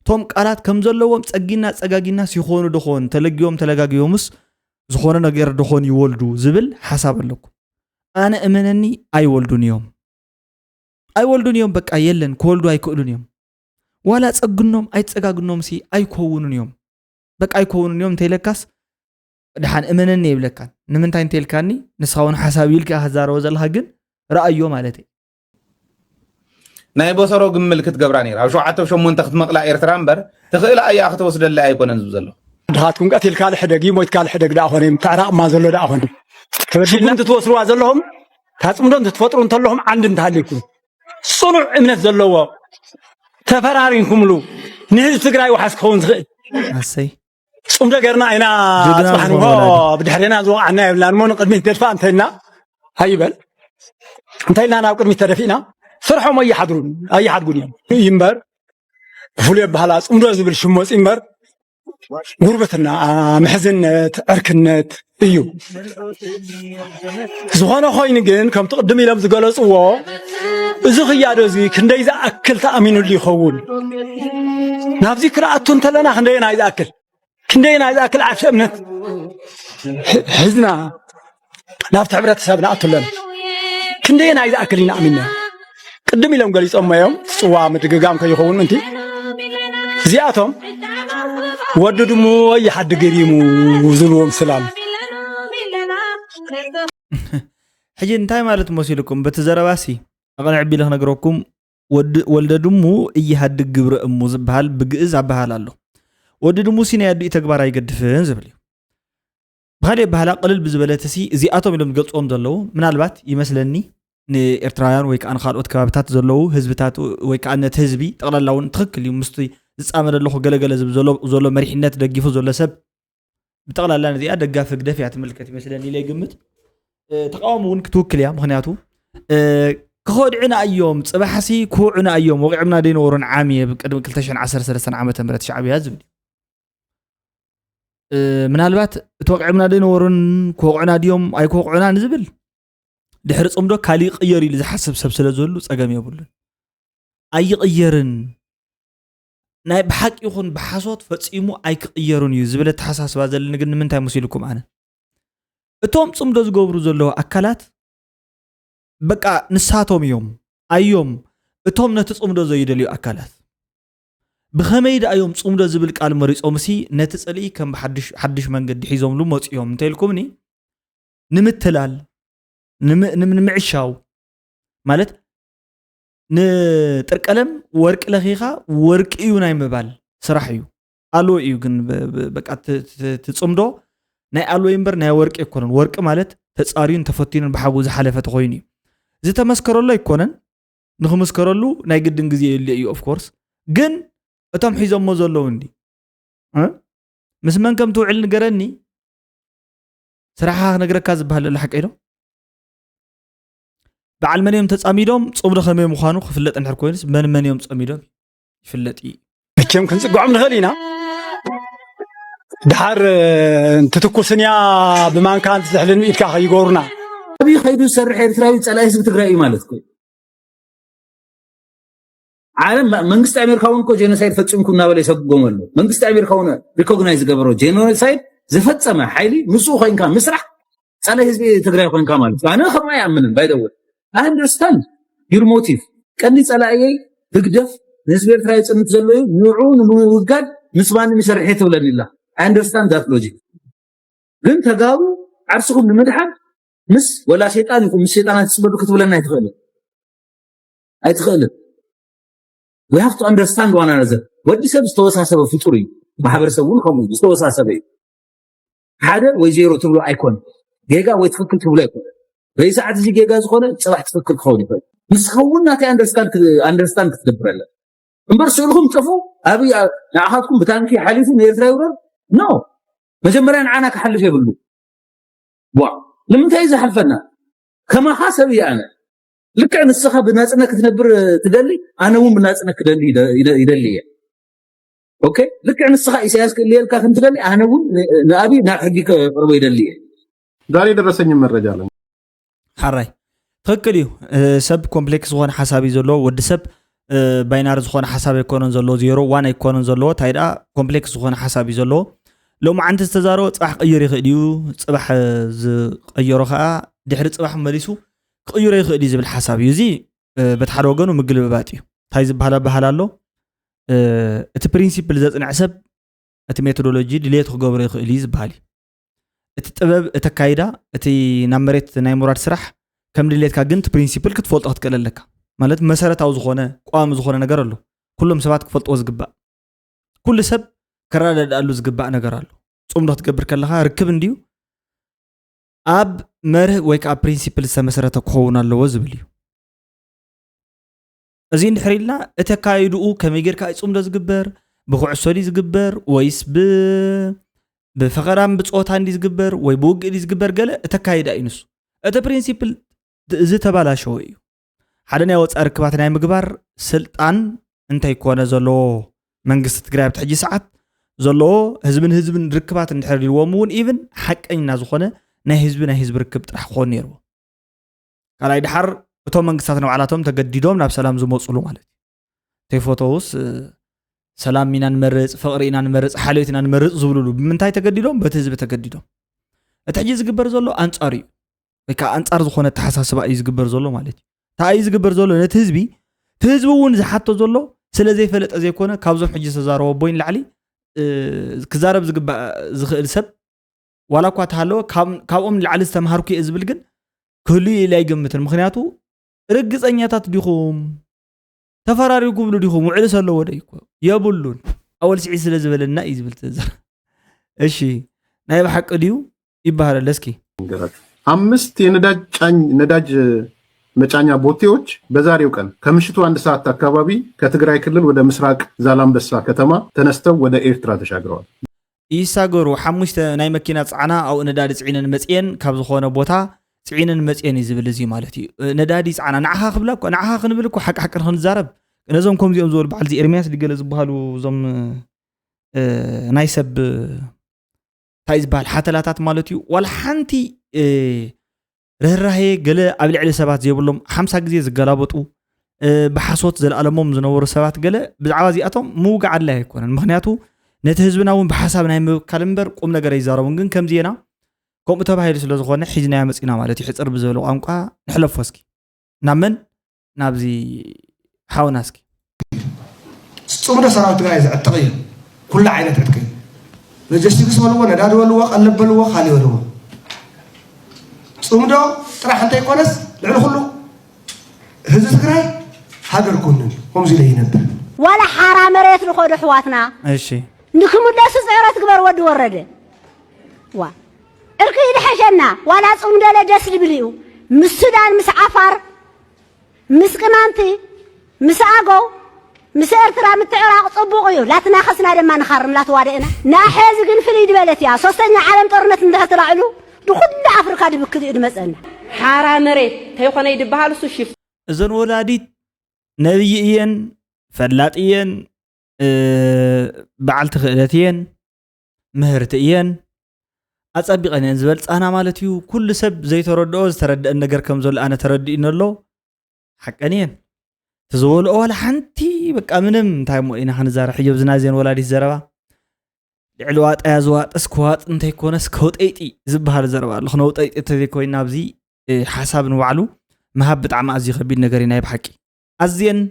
ቶም ቃላት ከም ዘለዎም ጸጊና ጸጋጊና ሲኾኑ ድኾን ተለጊዮም ተለጋጊዮምስ ዝኾነ ነገር ድኾን ይወልዱ ዝብል ሓሳብ ኣለኩም ኣነ እመነኒ ኣይወልዱን እዮም በቃ የለን ክወልዱ ኣይክእሉን እዮም ዋላ ጸግኖም ኣይጸጋግኖም ሲ ኣይኮውኑን እዮም በቃ ኣይኮውኑን እዮም እንተይለካስ ድሓን እመነኒ ይብለካን ንምንታይ እንተይልካኒ ንስኻውን ሓሳብ ይልካ ክዛረቦ ዘለኻ ግን ረኣዮ ማለት እዩ ናይ በሰሮ ግምል ክትገብራ ነይራ ኣብ 7-8 ክትመቕላ ኤርትራ እምበር ትኽእል ኣያ ክትወስደላ ኣይኮነን ዝብል ዘሎ ድኻትኩም ቀቲልካ ልሕደግ ሞይትካ ልሕደግ ዳ ኾነ ምትዕራቕማ ዘሎ ዳ ኾነ ሽጉም ትወስድዋ ዘለኹም ታጽምዶ እንትትፈጥሩ እንተለኹም ዓንድ እንተሃሊኩም ጽኑዕ እምነት ዘለዎ ተፈራሪንኩምሉ ንህዝቢ ትግራይ ወሓስ ክኸውን ዝኽእል ኣሰይ ጽምዶ ገርና ኢና ጽባሕንዎ ብድሕሪና ዝወቕዓና የብልናን ሞ ንቅድሚት ደድፋ እንተይልና ኣይበል እንተይልና ናብ ቅድሚት ተደፊእና ስርሖም ኣይሓድጉን እዮም እምበር ብፍሉይ ኣባህላ ጽምዶ ዝብል ሽም ወፂ እምበር ጉርበትና ምሕዝነት ዕርክነት እዩ ዝኾነ ኮይኑ ግን ከም ትቕድም ኢሎም ዝገለጽዎ እዚ ክያዶ እዚ ክንደይ ዝኣክል ተኣሚኑሉ ይኸውን ናብዚ ክረኣቱ እንተለና ክንደይና ዝኣክል ዓርሰ እምነት ሕዝና ናብቲ ሕብረተሰብና ኣቱለና ክንደይና ዝኣክል ኢና ኣሚንና ቅድም ኢሎም ገሊፆም እዮም ጽዋ ምድግጋም ከይኸውን ምንቲ زياتهم وددمو يحد قريمو وزلوهم سلام حجي انتاي مالت موسيلكم بتزرباسي أقنع بيلخ نقرأكم ولددمو يحد قبر أمو زبهال بقئز عبهال الله وددمو سينا يدو يتقبارا يقدفين زبلي بخالي بهالا قلل بزبلتسي زياتهم اللي مقلصهم زلو من البات يمثلني ኤርትራውያን ወይ ከአን ካልኦት ከባቢታት ዘለዉ ህዝብታት ወይ ከአነት ህዝቢ ጠቅላላውን ትክክል እዩ ምስቲ ዝፃመደ ኣለኹ ገለገለ ዝብ ዘሎ መሪሕነት ደጊፉ ዘሎ ሰብ ብጠቅላላ ነዚኣ ደጋፊ ግደፍ እያ ትምልከት ይመስለኒ ኢለ ይግምት ተቃውሞ እውን ክትውክል እያ ምክንያቱ ክኸድዕና እዮም ፅባሕሲ ክውዕና እዮም ወቂዕምና ደይነበሩን ዓሚየ ብቅድሚ 2013 ዓመተ ምህረት ሻዕብያ ዝብል ምናልባት እቲ ወቂዕምና ደይነበሩን ክወቅዑና ድዮም ኣይክወቅዑና ንዝብል ድሕሪ ፅምዶ ካሊእ ቅየር ኢሉ ዝሓስብ ሰብ ስለ ዘሎ ፀገም የብሉን ኣይቅየርን ናይ ብሓቂ ይኹን ብሓሶት ፈፂሙ ኣይክቅየሩን እዩ ዝብል ተሓሳስባ ዘለና ግን ንምንታይ መስኢልኩም ኣነ እቶም ፅምዶ ዝገብሩ ዘለዉ ኣካላት በቃ ንሳቶም እዮም ኣዮም እቶም ነቲ ፅምዶ ዘይደልዩ ኣካላት ብኸመይ ዳዮም ፅምዶ ዝብል ቃል መሪፆምሲ ነቲ ፀልኢ ከም ሓድሽ መንገዲ ሒዞምሉ መፅኦም እንተኢልኩምኒ ንምትላል ንምዕሻው ማለት ንጥርቀለም ወርቅ ለኺኻ ወርቅ እዩ ናይ ምባል ስራሕ እዩ አልዎ እዩ ግን በቃ ትፅምዶ ናይ አልዎ እምበር ናይ ወርቅ ይኮነን ወርቅ ማለት ተፃሪዩን ተፈቲኑን ብሓጉ ዝሓለፈ ተኮይኑ ዝተመስከረሉ አይኮነን ንኽመስከረሉ ናይ ግድን ግዜ የለ እዩ ኦፍ ኮርስ ግን እቶም ሒዞሞ ዘለዉ እንዲ ምስ መን ከም ትውዕል ንገረኒ ስራሓ ነግረካ ዝበሃል ለሓቀ ኢዶ بعل من يوم تصاميدهم صوب دخمي مخانو خفلت انحر كويس من يوم تصاميدهم يفلت كم كنت قعم نغلينا دحر انت تكوسنيا بمان كانت تحلن ايدك يغورنا ابي خيدو سرح ايرتراوي صلاح حزب تግራይ ማለት ነው ዓለም መንግስት አሜሪካውን ኮ ጄኖሳይድ ፈጽምኩና በላይ ሰጎመሉ መንግስት አሜሪካውን ሪኮግናይዝ ገበሮ ጄኖሳይድ ዘፈጸመ ኃይሊ ንሱ ኮይንካ መስራህ صلاح حزب تግራይ ኮይንካ ማለት ነው انا خما ያምንን ባይደው I understand your motive. كأني صلاحي تقدف نسبة تراي تنت زلوا نوعون وقاد نسبان مسرحيته ولا لله. I understand that logic. لين تجاوب عرسكم المدحة مس ولا شيطان يكون مس شيطان تسبب كتب لنا يتخيل. We have to understand one another. What this is توسع سبب فطوري. ما حبر سوون خمود توسع سبب. هذا وزيرو تقول أيكون. جيجا ويتفكر تقول أيكون. بيس عاد زي جيجا زخونة صلاح تفكر خوني فيه بس خونا كي understand تدبر له نبرسلهم تفو أبي نعهدكم بتانكي حليفهم يتراورون no مجمرين عنا كحلف يبلو واو لما تيجي حلفنا كما حسبي أنا لك عن الصخب بالناس أنك تنبر تدلي أنا مو بالناس أنك تدلي يدلي أوكي لك عن الصخب إساس اللي الكاخن تدلي أنا مو نأبي نحقق ربي يدلي داري درسني من الرجال حراي تخكليو سب كومبلكس زخون حسابي زلو ود سب باينار زخون حسابي يكونن زلو 0 1 يكونن زلو تايدا كومبلكس زخون حسابي زلو لو ما عند استزارو صباح قير يخديو صباح قيرو خا دحر صباح مليسو قير يخدي زبل حسابي يزي بتحد وغنو مغلبباتيو تاي زبحالا بحالالو ات برينسيبل زصنع سب ات ميثودولوجي ديليت خغبر يخلي زبحالي التطبب التكايدا اتي نمرت ناي مراد سرح كم دليتك غنت برينسيبل كتفولط تكللك ማለት መሰረታው ዝኾነ ቋም ዝኾነ ነገር አሉ ኩሎም ሰባት ክፈልጥዎ ዝግባእ ኩሉ ሰብ ከራዳዳሉ ዝግባእ ነገር አሉ ጾም ዶ ትገብር ከለኻ ርክብ እንዲዩ ኣብ መርህ ወይ ከዓ ፕሪንሲፕል ዝተመሰረተ ክኸውን ኣለዎ ዝብል እዩ እዚ እንድሕሪልና እተካይዱኡ ከመይ ጌርካ ጾም ዶ ዝግበር ብኩዕሶ ዲ ዝግበር ወይስ بفقرام بصوتا اندي زغبر ወይ بوግ دي زغبر ገለ እተካይዳ ይንሱ እተ ፕሪንሲፕል ዝተባላሸው እዩ ሓደ ናይ ወፃር ክባት ናይ ምግባር ስልጣን እንታይ ኮነ ዘሎ መንግስት ትግራይ ብትሕጂ ሰዓት ዘሎ ህዝብን ርክባት እንድሕሪልዎም እውን ኢቭን ሓቀኝና ዝኾነ ናይ ህዝብ ርክብ ጥራሕ ኮን ነይሩ ካልኣይ ድሓር እቶም መንግስታት ነባዕላቶም ተገዲዶም ናብ ሰላም ዝመጽሉ ማለት ተይፎቶውስ سلام مينان مرز فقرينان مرز حاليتنا مرز زبلولو بمنتاي تقديدهم بتهزب تقديدهم اتحجي زغبر زولو انصاري بكا انصار زخونه تحساسبا اي زغبر زولو مالتي تا اي زغبر زولو نتهزبي تهزبون زحاتو زولو ስለዚህ ፈለጠ ዘይኮነ ካብዞም ሕጂ ተዛረቦ ቦይን ላዕሊ ክዛረብ ዝግባእ ዝኽእል ሰብ ዋላ እኳ ተሃለወ ካብኦም ላዕሊ ዝተምሃርኩ እየ ዝብል ግን ክህሉ ኢለ ኣይገምትን ምክንያቱ ርግፀኛታት ዲኹም ተፈራሪኩም ብሉ ዲኹም ውዕል ሰለዎ ዶ ይኮ የብሉን ኣወል ስዒ ስለ ዝበለና እዩ ዝብል ተዘር እሺ ናይ በሐቅ ዲዩ ይባላል እስኪ 5 የነዳጅ መጫኛ ቦቴዎች በዛሬው ቀን ከምሽቱ 1 ሰዓት አካባቢ ከትግራይ ክልል ወደ ምስራቅ ዛላምበሳ ከተማ ተነስተው ወደ ኤርትራ ተሻግረዋል። ይሳገሩ 5 ናይ መኪና ጻዕና አው ነዳዲ ጽዒነን መጽየን ካብ ዝኾነ ቦታ ጽዒነን መጽየን ይዝብል እዚ ማለት እዩ ነዳዲ ጻዕና ንዓኻ ክብላ እኮ ንዓኻ ክንብል እኮ ሓቅ ክንዛረብ ነዞም ከምዚኦም ዝበሉ በዓል እዚ ኤርሚያስ ሊገለ ዝበሃሉ ዞም ናይ ሰብ ታይ ዝበሃል ሓተላታት ማለት እዩ ዋላ ሓንቲ ርህራሄ ገለ ኣብ ልዕሊ ሰባት ዘይብሎም 50 ግዜ ዝገላበጡ ብሓሶት ዘለኣለሞም ዝነበሩ ሰባት ገለ ብዛዕባ እዚኣቶም ምውጋዕ ኣድላይ ኣይኮነን ምክንያቱ ነቲ ህዝብና እውን ብሓሳብ ናይ ምብካል እምበር ቁም ነገር ይዛረቡን ግን ከምዚና ከምኡ ተባሂሉ ስለ ዝኾነ ሒዝናዮ መፂና ማለት እዩ ሕፅር ብዝበለ ቋንቋ ንሕለፎ እስኪ ናብ መን ናብዚ ሓውና እስኪ ጽሙደ ሰራዊት ትግራይ ዝዕጥቕ እዩ ኩሉ ዓይነት ዕጥቂ ሎጂስቲክስ ወልዎ ነዳዲ ወልዎ ቀለብ በልዎ ካሊ ወልዎ ጽሙዶ ጥራሕ እንታይ ኮነስ ልዕሊ ኩሉ ህዝቢ ትግራይ ሃገር ኩንን ከምዚ ኢለ ይነብር ዋላ ሓራ መሬት ንኸዱ ሕዋትና እሺ ንክምለሱ ፅዕረት ግበር ወዲ ወረደ ዋ እርቂ ይድሐሸና ዋላ ጽሙደለ ደስ ልብል እዩ ምስ ሱዳን ምስ ዓፋር ምስ ቅማንቲ ምስ ኣገው ምስ ኤርትራ ምትዕራቅ ጽቡቕ እዩ ላትናኸስና ድማ ንኻርም ላትዋደእና ናሕዚ ግን ፍልይ ድበለት እያ ሶስተኛ ዓለም ጦርነት እንተተላዕሉ ብኩሉ ኣፍሪካ ድብክት እዩ ድመፀና ሓራ መሬት ተይኮነ ይድበሃል እሱ ሽፍ እዘን ወላዲት ነብይ እየን ፈላጥ እየን በዓልቲ ክእለት እየን ምህርቲ እየን ኣጸቢቐን እየን ዝበል ፃና ማለት እዩ ኩሉ ሰብ ዘይተረድኦ ዝተረድአን ነገር ከም ዘሎ ኣነ ተረዲእን ኣሎ ሓቀን እየን ተዘበልኦ ዋላ ሓንቲ በቃ ምንም እንታይ ሞ ኢና ክንዛረብ ሕጀብ ዝናዘን ወላዲት ዘረባ ልዕሊ ዋጣያ ዝዋጥስ ክዋጥ እንተይኮነስ ከውጠይጢ ዝበሃል ዘረባ ኣሎ ክነውጠይጢ እንተዘይኮይና ኣብዚ ሓሳብ ንባዕሉ መሃብ ብጣዕሚ ኣዝዩ ከቢድ ነገር እዩ ናይ ብሓቂ ኣዝየን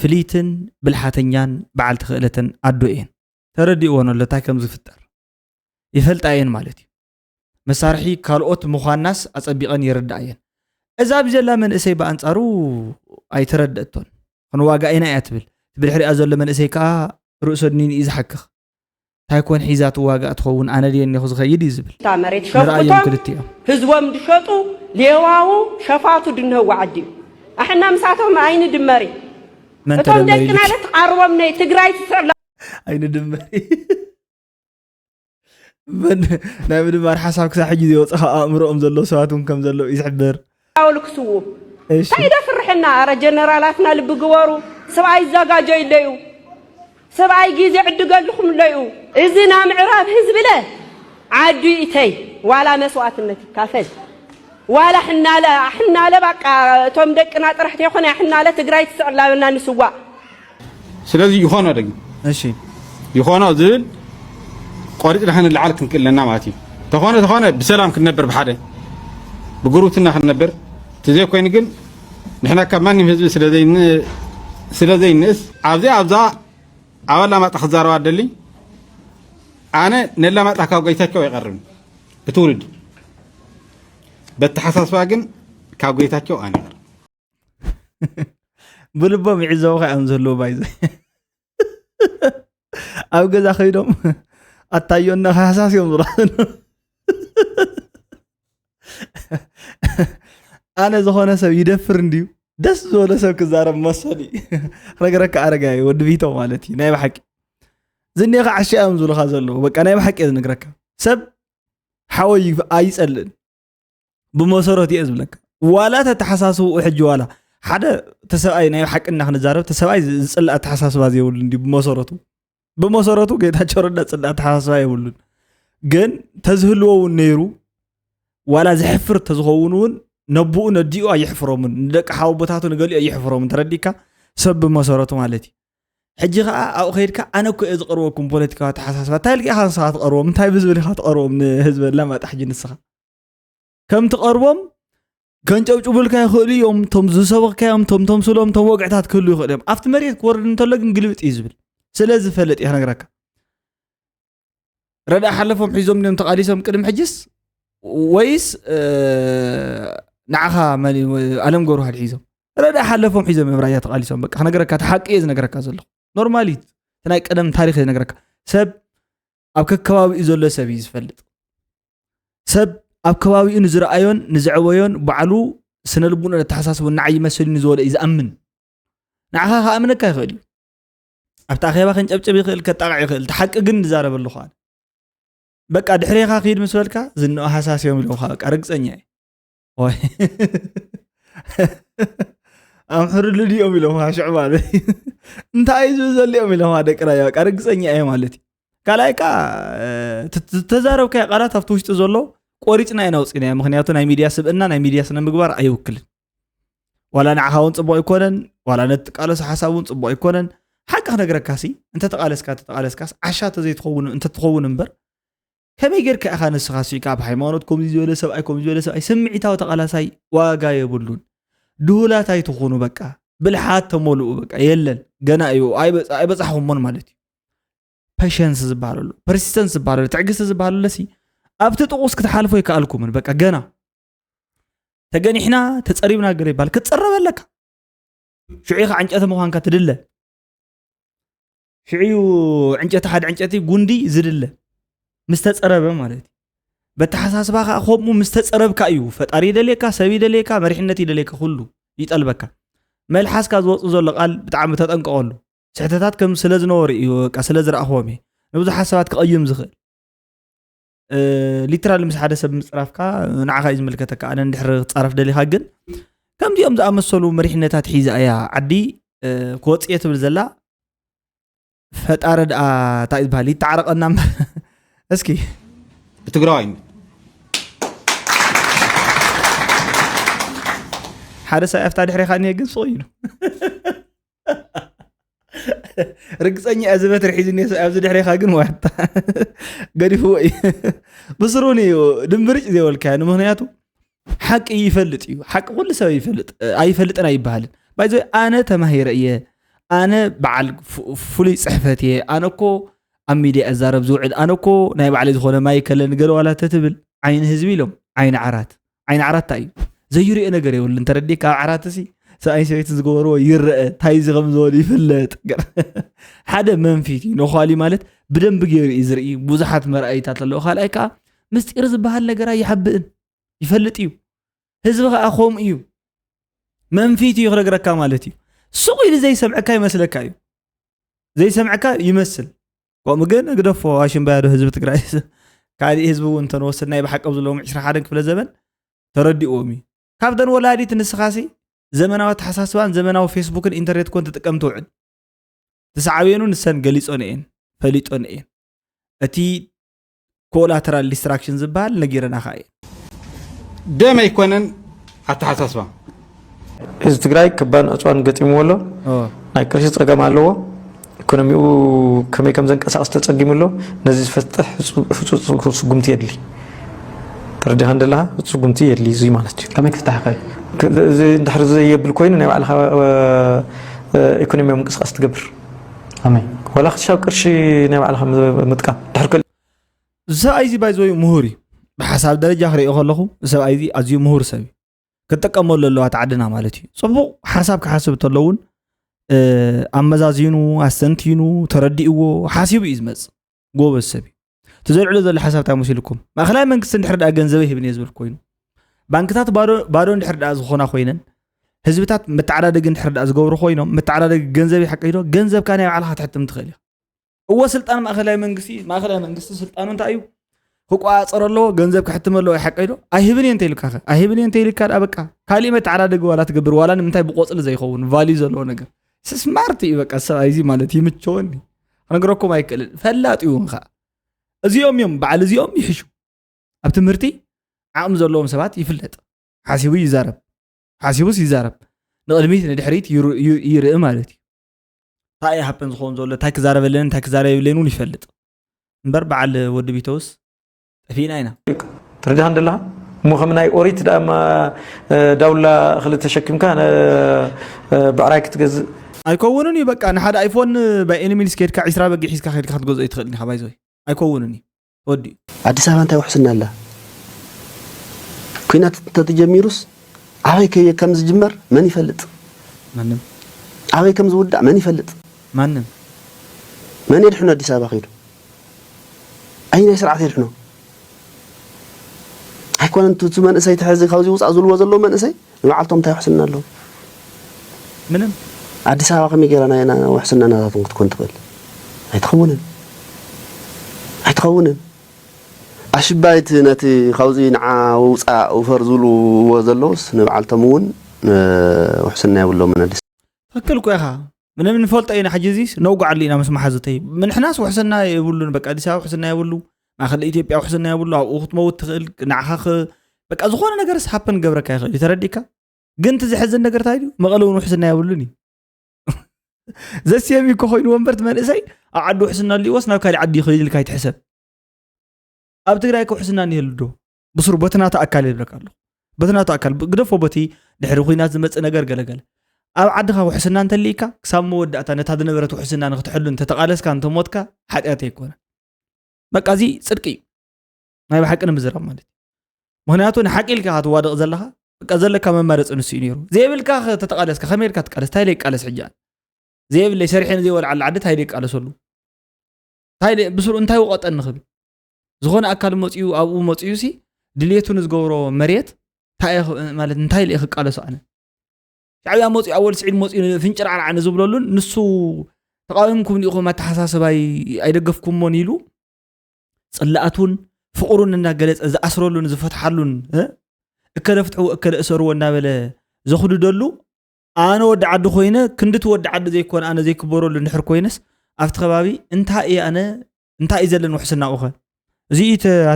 ፍሊትን ብልሓተኛን በዓልቲ ክእለትን ኣዶ እየን ተረዲእዎን ኣሎ እንታይ ከም ዝፍጠር ይፈልጣ እየን ማለት እዩ መሳርሒ ካልኦት ምዃናስ ኣጸቢቐን ይርዳእ እየን እዛ ብዘላ መንእሰይ ብኣንጻሩ ኣይተረድእቶን ክንዋጋ ኢና እያ ትብል ብድሕሪኣ ዘሎ መንእሰይ ከዓ ርእሶ ድኒን እዩ ዝሓክኽ እንታይ ኮን ሒዛ ትዋጋእ ትኸውን ኣነ ድየኒኹ ዝኸይድ እዩ ዝብል መሬት ሸፍቶም ህዝቦም ድሸጡ ሌዋው ሸፋቱ ድንህዋ ዓዲ እዩ ኣሕና ምሳቶም ኣይኒ ድመሪ እቶም ደቅና ለተቃርቦም ናይ ትግራይ ትስዕላ ኣይኒ ድመሪ ናይ ምድማር ሓሳብ ክሳብ ሕጂ ዝወፅኻ ኣእምሮኦም ዘሎ ሰባት እውን ከም ዘሎ እዩ ዝሕብር ኣውል ክስዉ እንታይ ደፍርሕና ኣረ ጀነራላትና ልቢ ግበሩ ሰብኣይ ዘጋጆ ይለዩ ሰብኣይ ጊዜ ዕድገልኹም ለዩ እዚ ና ምዕራብ ህዝቢ ለ ዓዱ ኢተይ ዋላ መስዋዕትነት ይካፈል ዋላ ሕናለ በቃ እቶም ደቅና ጥራሕቲ ይኾነ ሕናለ ትግራይ ትስዕላና ንስዋ ስለዚህ ይኾነ ደግ እሺ ይኾነ ዝብል ቆሪጥና ክንልዓል ክንክእለና ማለት እዩ ተኾነ ብሰላም ክንነብር ብሓደ ብጉሩብትና ክንነብር تزي كوين جن نحن كمان نمهز سلذين ناس أبزا أولا ما تخزر وادلي أنا نلا ما تحكوا قيتك ويقرن بتولد بتحسس واجن كاو قيتك وأنا بلبا معزوخ أنزلوا بايز أو جزا خيرهم التايون حساس يوم ران أنا زخانة سو يدفر نديو دس زولا سو كزارب مصالي رجرك أرجعي ودبيته مالتي نايم حكي زني أخ عشاء أمزول خازلو بق أنا بحكي إذا نقرك سب حاول أيس ألن بمساراتي أزملك ولا تتحسسوا وحج ولا حدا تسأي نايم حكي إن إحنا زارب تسأي زل أتحسس بازي يقولون دي بمساراتو جيت هتشرد زل أتحسس بازي يقولون جن تزهلوا والنيرو ولا زحفر تزغونون نبؤ نديو يحفرمون دك حاو بتاعته نقول يحفرمون ترديكا سب مسارته مالتي حجي أو خيرك أنا كو إذ قروكم بوليتيكا تحساسات تالي حساسات قروم تاي بزبلي خاط قروم حزب لما تحجي نسخة كم تقربهم ከንጨብጭቡልካ ይኽእሉ እዮም ቶም ዝሰበኽካዮም ቶም ስሎም ቶም ወግዕታት ክህሉ ይኽእሉ እዮም ኣብቲ መሬት ክወርድ እንተሎ ግን ግልብጥ እዩ ዝብል ስለዚ ፈልጥ እየ ነገረካ ረዳ ሓለፎም ሒዞም እዮም ተቃሊሶም ቅድም ሕጅስ ወይስ ንዓኻ ኣለም ገብሩ ሓልሒዞም ረዳ ሓለፎም ሒዞም እዮም ራያ ተቃሊሶም በቃ ነገረካ ተሓቂ እየ ዝነገረካ ዘለኹ ኖርማሊት ናይ ቀደም ታሪክ እየ ዝነገረካ ሰብ ኣብ ከከባቢኡ ዘሎ ሰብ እዩ ዝፈልጥ ሰብ ኣብ ከባቢኡ ንዝረኣዮን ንዝዕበዮን ባዕሉ ስነ ልቡና ተሓሳስቡ ንዓይ መስል ንዝወለ እዩ ዝኣምን ንዓኻ ከኣምነካ ይኽእል እዩ ኣብቲ ኣኼባ ክንጨብጨብ ይኽእል ከጣቃዕ ይኽእል ተሓቂ ግን ንዛረበሉ ኸ በቃ ድሕሪኻ ኺድ ምስ በልካ ዝንኦ ሓሳስዮም ኢለውካ በቃ ርግፀኛ እየ ወይ ኣምሕር ልድኦም ኢለውካ ሽዑ ማለት እንታይ እዩ ዘልኦም ኢለውካ ደቂ ራያ በቃ ርግፀኛ እየ ማለት እዩ ካልኣይካ ተዛረብካዮ ቃላት ኣብቲ ውሽጢ ዘሎ ቆሪፅና ኢና ውፅኢና እያ ምክንያቱ ናይ ሚድያ ስብእና ናይ ሚድያ ስነ ምግባር ኣይውክልን ዋላ ንዓኻ እውን ፅቡቅ ይኮነን ዋላ ነቲ ቃለሶ ሓሳብ እውን ፅቡቅ ይኮነን ሓቂ ክነግረካሲ እንተተቃለስካስ ዓሻተ ዘይትኸውን እንተትኸውን እምበር ከመይ ጌርካ ኢኻ ንስኻ ስዒካ ኣብ ሃይማኖት ከምዚ ዝበለ ሰብኣይ ስምዒታዊ ተቃላሳይ ዋጋ የብሉን ድሁላት ኣይትኾኑ በቃ ብልሓት ተመልኡ በቃ የለን ገና እዩ ኣይበፃሕኹሞን ማለት እዩ ፔሽንስ ዝበሃለሉ ፐርሲስተንስ ዝበሃለሉ ትዕግስቲ ዝበሃለሉ ለሲ ኣብቲ ጥቁስ ክትሓልፎ ይከኣልኩምን በቃ ገና ተገኒሕና ተፀሪብና ገለ ይበሃል ክትፀረበለካ ሽዑኻ ዕንጨቲ ምዃንካ ትድለ ሽዑ ዕንጨቲ ሓደ ዕንጨቲ ጉንዲ ዝድለ ምስተፀረበ ማለት እዩ በተሓሳስባ ከዓ ከምኡ ምስተፀረብካ እዩ ፈጣሪ ይደልየካ ሰብ ይደልየካ መሪሕነት ይደልየካ ኩሉ ይጠልበካ መልሓስካ ዝወፁ ዘሎ ቃል ብጣዕሚ ተጠንቀቐሉ ስሕተታት ከም ስለ ዝነበሩ እዩ በቃ ስለ ዝረኣኽቦም እየ ንብዙሓት ሰባት ክቐይም ዝኽእል ሊትራሊ ምስ ሓደ ሰብ ምፅራፍካ ንዓኻ እዩ ዝምልከተካ ኣነ እንድሕሪ ክትፃረፍ ደሊኻ ግን ከምዚኦም ዝኣመሰሉ መሪሕነታት ሒዛ እያ ዓዲ ክወፅየ ትብል ዘላ ፈጣሪ ድኣ እንታይ ዝበሃል ይተዓረቐና እስኪ ብትግራዋይ ሓደ ሰብ ኣፍታ ድሕሪኻ እኒአ ግን ስቕ ኢሉ ርግፀኛ እያ ዝበትሪ ሒዙ እኒአ ሰብ ኣብዚ ድሕሪኻ ግን ዋታ ገዲፍዎ እዩ ብስሩን እዩ ድንብርጭ ዘይበልካያ ንምክንያቱ ሓቂ ይፈልጥ እዩ ሓቂ ኩሉ ሰብ ይፈልጥ ኣይፈልጥን ኣይበሃልን ባይዘ ኣነ ተማሂረ እየ ኣነ በዓል ፍሉይ ፅሕፈት እየ ኣነ እኮ ኣብ ሚድያ እዛረብ ዝውዕል ኣነ እኮ ናይ ባዕለይ ዝኾነ ማይ ከለን ገለ ዋላ ተትብል ዓይኒ ህዝቢ ኢሎም ዓይኒ ዓራት እንታይ እዩ ዘይርኦ ነገር የብሉ እንተረዲካ ኣብ ዓራት እሲ ሰብኣይ ሰበይቲ ዝገበርዎ ይርአ እንታይ እዚ ከም ዝበሉ ይፍለጥ ሓደ መንፊት እዩ ነኳሊ ማለት ብደንቢ ገይሩ እዩ ዝርኢ ብዙሓት መርኣይታት ኣለዎ ካልኣይ ከዓ ምስጢር ዝበሃል ነገር ኣይሓብእን ይፈልጥ እዩ ህዝቢ ከዓ ከምኡ እዩ መንፊት እዩ ክነግረካ ማለት እዩ ሱቕ ኢሉ ዘይሰምዐካ ይመስለካ እዩ ዘይሰምዐካ ይመስል ከምኡ ግን እግደፎ ኣሽምባያዶ ህዝቢ ትግራይ ካሊእ ህዝቢ እውን እንተንወስድ ናይ ብሓቀብ ዘለዎም 21 ክፍለ ዘመን ተረዲእዎም እዩ ካብተን ወላዲት ንስኻሲ ዘመናዊ ተሓሳስባን ዘመናዊ ፌስቡክን ኢንተርኔት ኮን ትጥቀም ትውዕል ተሰዓብየኑ ንሰን ገሊፆን እየን ፈሊጦን እየን እቲ ኮላተራል ዲስትራክሽን ዝበሃል ነጊረና ኸ እየን ደም ኣይኮነን ኣተሓሳስባ ህዝቢ ትግራይ ከባድ ኣፅዋን ገጢምዎ ኣሎ ናይ ቅርሺ ፀገም ኣለዎ ኢኮኖሚኡ ከመይ ከም ዘንቀሳቅስ ተፀጊሙሎ ነዚ ዝፈትሕ ህፁፅ ስጉምቲ የድሊ ተረዲኻ እንደለኻ ህፁፅ ስጉምቲ የድሊ እዙይ ማለት እዩ ከመይ ክፍታሕ ኸ እዚ እንድሕር ዘየብል ኮይኑ ናይ ባዕልኻ ኢኮኖሚያዊ ምንቅስቃስ ትገብር ኣመይ ወላ ክትሻብ ቅርሺ ናይ ባዕልኻ ምጥቃም ድሕር ሰብኣይ እዚ ባይዘዩ ምሁር እዩ ብሓሳብ ደረጃ ክሪኦ ከለኹ ሰብኣይ እዚ ኣዝዩ ምሁር ሰብ እዩ ክጥቀመሉ ኣለዋ ዓድና ማለት እዩ ፅቡቅ ሓሳብ ክሓስብ ተለውን ኣመዛዚኑ ኣስተንቲኑ ተረዲእዎ ሓሲቡ እዩ ዝመፅእ ጎበዝ ሰብ እዩ ተዘልዕሎ ዘሎ ሓሳብ እንታይ መሲልኩም ማእኸላይ መንግስቲ እንድሕር ዳ ገንዘበይ ሂብን እየ ዝብል ኮይኑ ባንክታት ባዶ እንድሕር ዳ ዝኾና ኮይነን ህዝብታት መተዓዳደጊ እንድሕር ዳ ዝገብሩ ኮይኖም መተዓዳደጊ ገንዘብ ይሓቀይዶ ገንዘብካ ናይ ባዕልኻ ትሕትም ትኽእል ኢኻ እዎ ስልጣን ማእኸላይ መንግስቲ ስልጣኑ እንታይ እዩ ክቋፀር ኣለዎ ገንዘብ ክሕትም ኣለዎ ይሓቀይዶ ኣይህብን እየ እንተይልካ ኣይህብን እየ እንተይልካ ዳ በቃ ካሊእ መተዓዳደጊ ዋላ ትገብር ዋላ ንምንታይ ብቆፅሊ ዘይኸውን ቫልዩ ዘለዎ ነገር ስማርት እዩ በቃ ሰብኣይ እዚ ማለት ይምቸወኒ ክነግረኩም ኣይክእልን ፈላጥ እዩ እውን ከዓ እዚኦም እዮም በዓል እዚኦም ይሕሹ ኣብ ትምህርቲ ዓቕሚ ዘለዎም ሰባት ይፍለጥ ሓሲቡ ይዛረብ ሓሲቡስ ይዛረብ ንቕድሚት ንድሕሪት ይርኢ ማለት እዩ እንታይ ሃፕን ዝኸውን ዘሎ እንታይ ክዛረበለን እንታይ ክዛረበለን እውን ይፈልጥ እምበር በዓል ወዲ ቢተውስ ጠፊና ኢና ተረዲኻ እንደለኻ مخمناي أوريت دولة خلت تشكم كان بعراك تجز ኣይኮውንኒ በቃ ንሓደ ኣይፎን ባይኤኒሚልስ ከድካ 20 በጊ ሒዝካ ከድካ ክትገዝኦ ይትኽእልኒ ሓባይዞይ ኣይኮውንኒ ወዲ አዲስ አበባ እንታይ ውሕስና ኣላ ኩናት ተጀሚሩስ ኣበይ ከም ዝጅመር መን ይፈልጥ ማንም ኣበይ ከም ዝውዳእ መን ይፈልጥ ማንም መን ይድሕኖ አዲስ አበባ ኸይዱ ኣይናይ ስርዓት ይድሕኖ ኣይኮነን ቱ መንእሰይ ተሕዚ ካብዚ ውፃእ ዝልዎ ዘሎ መንእሰይ ንባዓልቶም እንታይ ውሕስና ኣሎ ምንም አዲስ አበባ ከመይ ጌርና ኢና ውሕስና ናታትን ክትኮን ትኽእል ኣይትኸውንን ኣሽባይት ነቲ ካብዚ ንዓ ውፃእ ውፈር ዝብልዎ ዘለውስ ንባዓልቶም እውን ውሕስና የብሎምን ኣዲስ ትክክል እኮ ኢኻ ምንም ንፈልጦ ኢና ሕጂ እዚስ ነውጓዓሊ ኢና ምስ መሓዘተይ ምንሕናስ ውሕስና የብሉን በቃ ኣዲስ አበባ ውሕስና የብሉ ማእኸል ኢትዮጵያ ውሕስና የብሉ ኣብኡ ክትመውት ትኽእል ንዓኻ በቃ ዝኾነ ነገርስ ሃፕን ገብረካ ይኽእል ተረዲካ ግን እቲ ዝሕዝን ነገር እንታይ ድዩ መቐለ እውን ውሕስና የብሉን እዩ ዘስየሚ እኮ ኮይኑ ወንበርቲ መንእሰይ ኣብ ዓዲ ውሕስና ልይወስ ናብ ካሊእ ዓዲ ይኽእል ኢልካ ይትሕሰብ ኣብ ትግራይ ውሕስና እንሄሉ ዶ ብስሩ በትናቱ ኣካል ይብለካ ኣሎ በትናቱ ኣካል ግደፎ በቲ ድሕሪ ኩናት ዝመፅእ ነገር ገለገለ ኣብ ዓድኻ ውሕስና እንተልኢካ ክሳብ መወዳእታ ነታ ዝነበረት ውሕስና ንክትሕሉ እንተተቃለስካ እንተሞትካ ሓጢኣት ኣይኮነን በቃ እዚ ፅድቂ እዩ ናይ ብሓቂ ንምዝራብ ማለት ምክንያቱ ንሓቂ ኢልካ ክትዋድቕ ዘለኻ በቃ ዘለካ መማረፂ ንሱ እዩ ነይሩ ዘይብልካ ተተቃለስካ ከመይ ኢልካ ትቃለስ እንታይ ለይቃለስ ሕጂ ዘይብለይ ሰሪሕን ዘይወልዓሉ ዓዲ እንታይ ለይቃለሰሉ ብስሩ እንታይ ወቐጠን ንኽብል ዝኾነ ኣካል መፅኡ ኣብኡ መፅኡ ሲ ድሌቱ ንዝገብሮ መሬት ማለት እንታይ ለይ ክቃለሶ ኣነ ሻዕብያ መፅኡ ኣወል ስዒድ መፅኡ ፍንጭርዓርዓ ንዝብለሉን ንሱ ተቃዊምኩም ዲኹም ኣተሓሳስባይ ኣይደገፍኩሞን ኢሉ ፅላኣቱን ፍቕሩን እናገለፀ ዝኣስረሉን ዝፈትሓሉን እከለፍትሑ እከለ እሰርዎ እናበለ ዘኽድደሉ ኣነ ወዲ ዓዲ ኮይነ ክንድቲ ወዲ ዓዲ ዘይኮነ ኣነ ዘይክበረሉ ንድሕር ኮይነስ ኣብቲ ከባቢ እንታይ እዩ ዘለን ውሕስና ኡኸ እዚ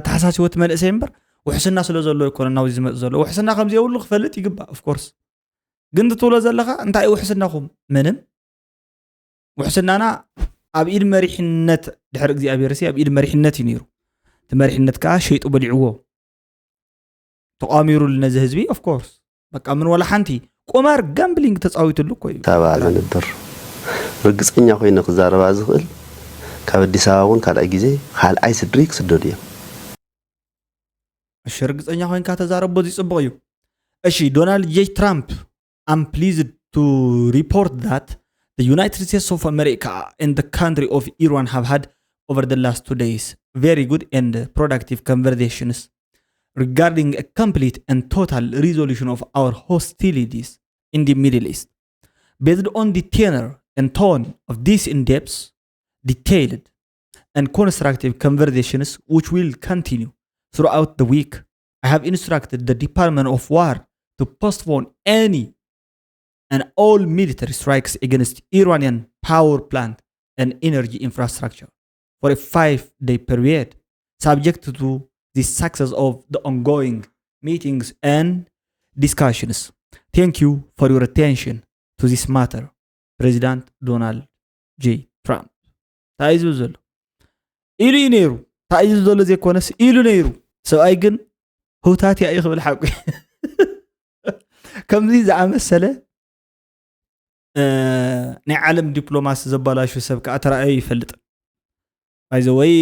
ተሓሳሲ ወት መንእሰይ እምበር ውሕስና ስለ ዘሎ ይኮነ ናብዚ ዝመፅእ ዘሎ ውሕስና ከምዚ የብሉ ክፈልጥ ይግባእ ኦፍኮርስ ግን ትብሎ ዘለኻ እንታይ ውሕስናኹም ምንም ውሕስናና ኣብ ኢድ መሪሕነት ድሕሪ እግዚኣብሔር ሲ ኣብ ኢድ መሪሕነት እዩ ነይሩ እቲ መሪሕነት ከዓ ሸይጡ በሊዕዎ ተቃሚሩ ነዚ ህዝቢ ኦፍኮርስ በቃ ምን ወላ ሓንቲ ቁማር ጋምብሊንግ ተፃዊትሉ እኮ እዩ ታባ ዝንበር ርግፀኛ ኮይኑ ክዛረባ ዝኽእል ካብ ኣዲስ ኣበባ እውን ካልኣይ ግዜ ካልኣይ ስድሪ ክስደዱ እዮም እሺ ርግፀኛ ኮይንካ ተዛረቦ እዚ ፅቡቕ እዩ እሺ ዶናልድ ጄ ትራምፕ I'm pleased to report that the United States of America and the country of Iran have had over the last 2 days very good and productive conversations regarding a complete and total resolution of our hostilities in the Middle East. Based on the tenor and tone of these in-depth, detailed, and constructive conversations which will continue throughout the week, I have instructed the Department of War to postpone any and all military strikes against Iranian power plant and energy infrastructure for a 5-day period, subject to the success of the ongoing meetings and discussions. Thank you for your attention to this matter, President Donald J. Trump. ታይዙ ዘሎ ኢሉ ነይሩ ታይዙ ዘሎ ዘይኮነስ ኢሉ ነይሩ ሰብኣይ ግን ህውታት ያ ይኽብል ሓቂ ከምዚ ዝኣመሰለ ናይ ዓለም ዲፕሎማሲ ዘባላሹ ሰብ ከዓ ተራእዩ ይፈልጥ ባይዘወይ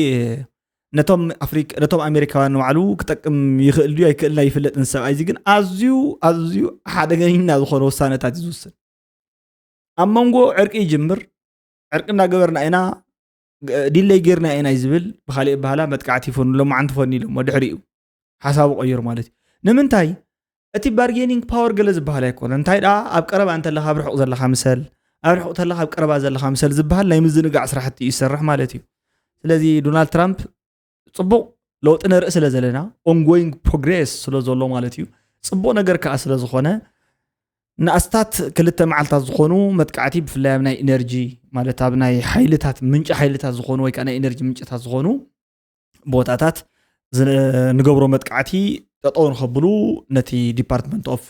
ነቶም ኣሜሪካውያን ባዕሉ ክጠቅም ይኽእል ድዩ ኣይክእልና ይፍለጥን ሰብኣይ እዚ ግን ኣዝዩ ሓደገኛ ዝኾነ ውሳነታት እዩ ዝውስን ኣብ መንጎ ዕርቂ ይጅምር ዕርቂ እናገበርና ኢና ዲለይ ጌርና ኢና ይዝብል ብኻሊእ ባህላ መጥቃዕቲ ይፈኑ ሎማዓንቲ ፈኒ ኢሎም ወድሕሪኡ ሓሳቡ ቀይሩ ማለት እዩ ንምንታይ እቲ ባርጌኒንግ ፓወር ገለ ዝበሃል ኣይኮነ እንታይ ዳ ኣብ ቀረባ እንተለኻ ኣብ ርሑቕ ዘለኻ ምሰል ኣብ ርሑቕ ተለኻ ኣብ ቀረባ ዘለኻ ምሰል ዝበሃል ናይ ምዝንጋዕ ስራሕቲ እዩ ይሰርሕ ማለት እዩ ስለዚ ዶናልድ ትራምፕ ጽቡቕ ለውጢ ንርኢ ስለ ዘለና ኦንጎይንግ ፕሮግሬስ ስለ ዘሎ ማለት እዩ ጽቡቕ ነገር ከዓ ስለ ዝኾነ ንኣስታት ክልተ መዓልታት ዝኾኑ መጥቃዕቲ ብፍላይ ኣብ ናይ ኢነርጂ ማለት ኣብ ናይ ሓይልታት ምንጭ ሓይልታት ዝኾኑ ወይ ከዓ ናይ ኢነርጂ ምንጭታት ዝኾኑ ቦታታት ንገብሮ መጥቃዕቲ ጠጠው ንኸብሉ ነቲ ዲፓርትመንት ኦፍ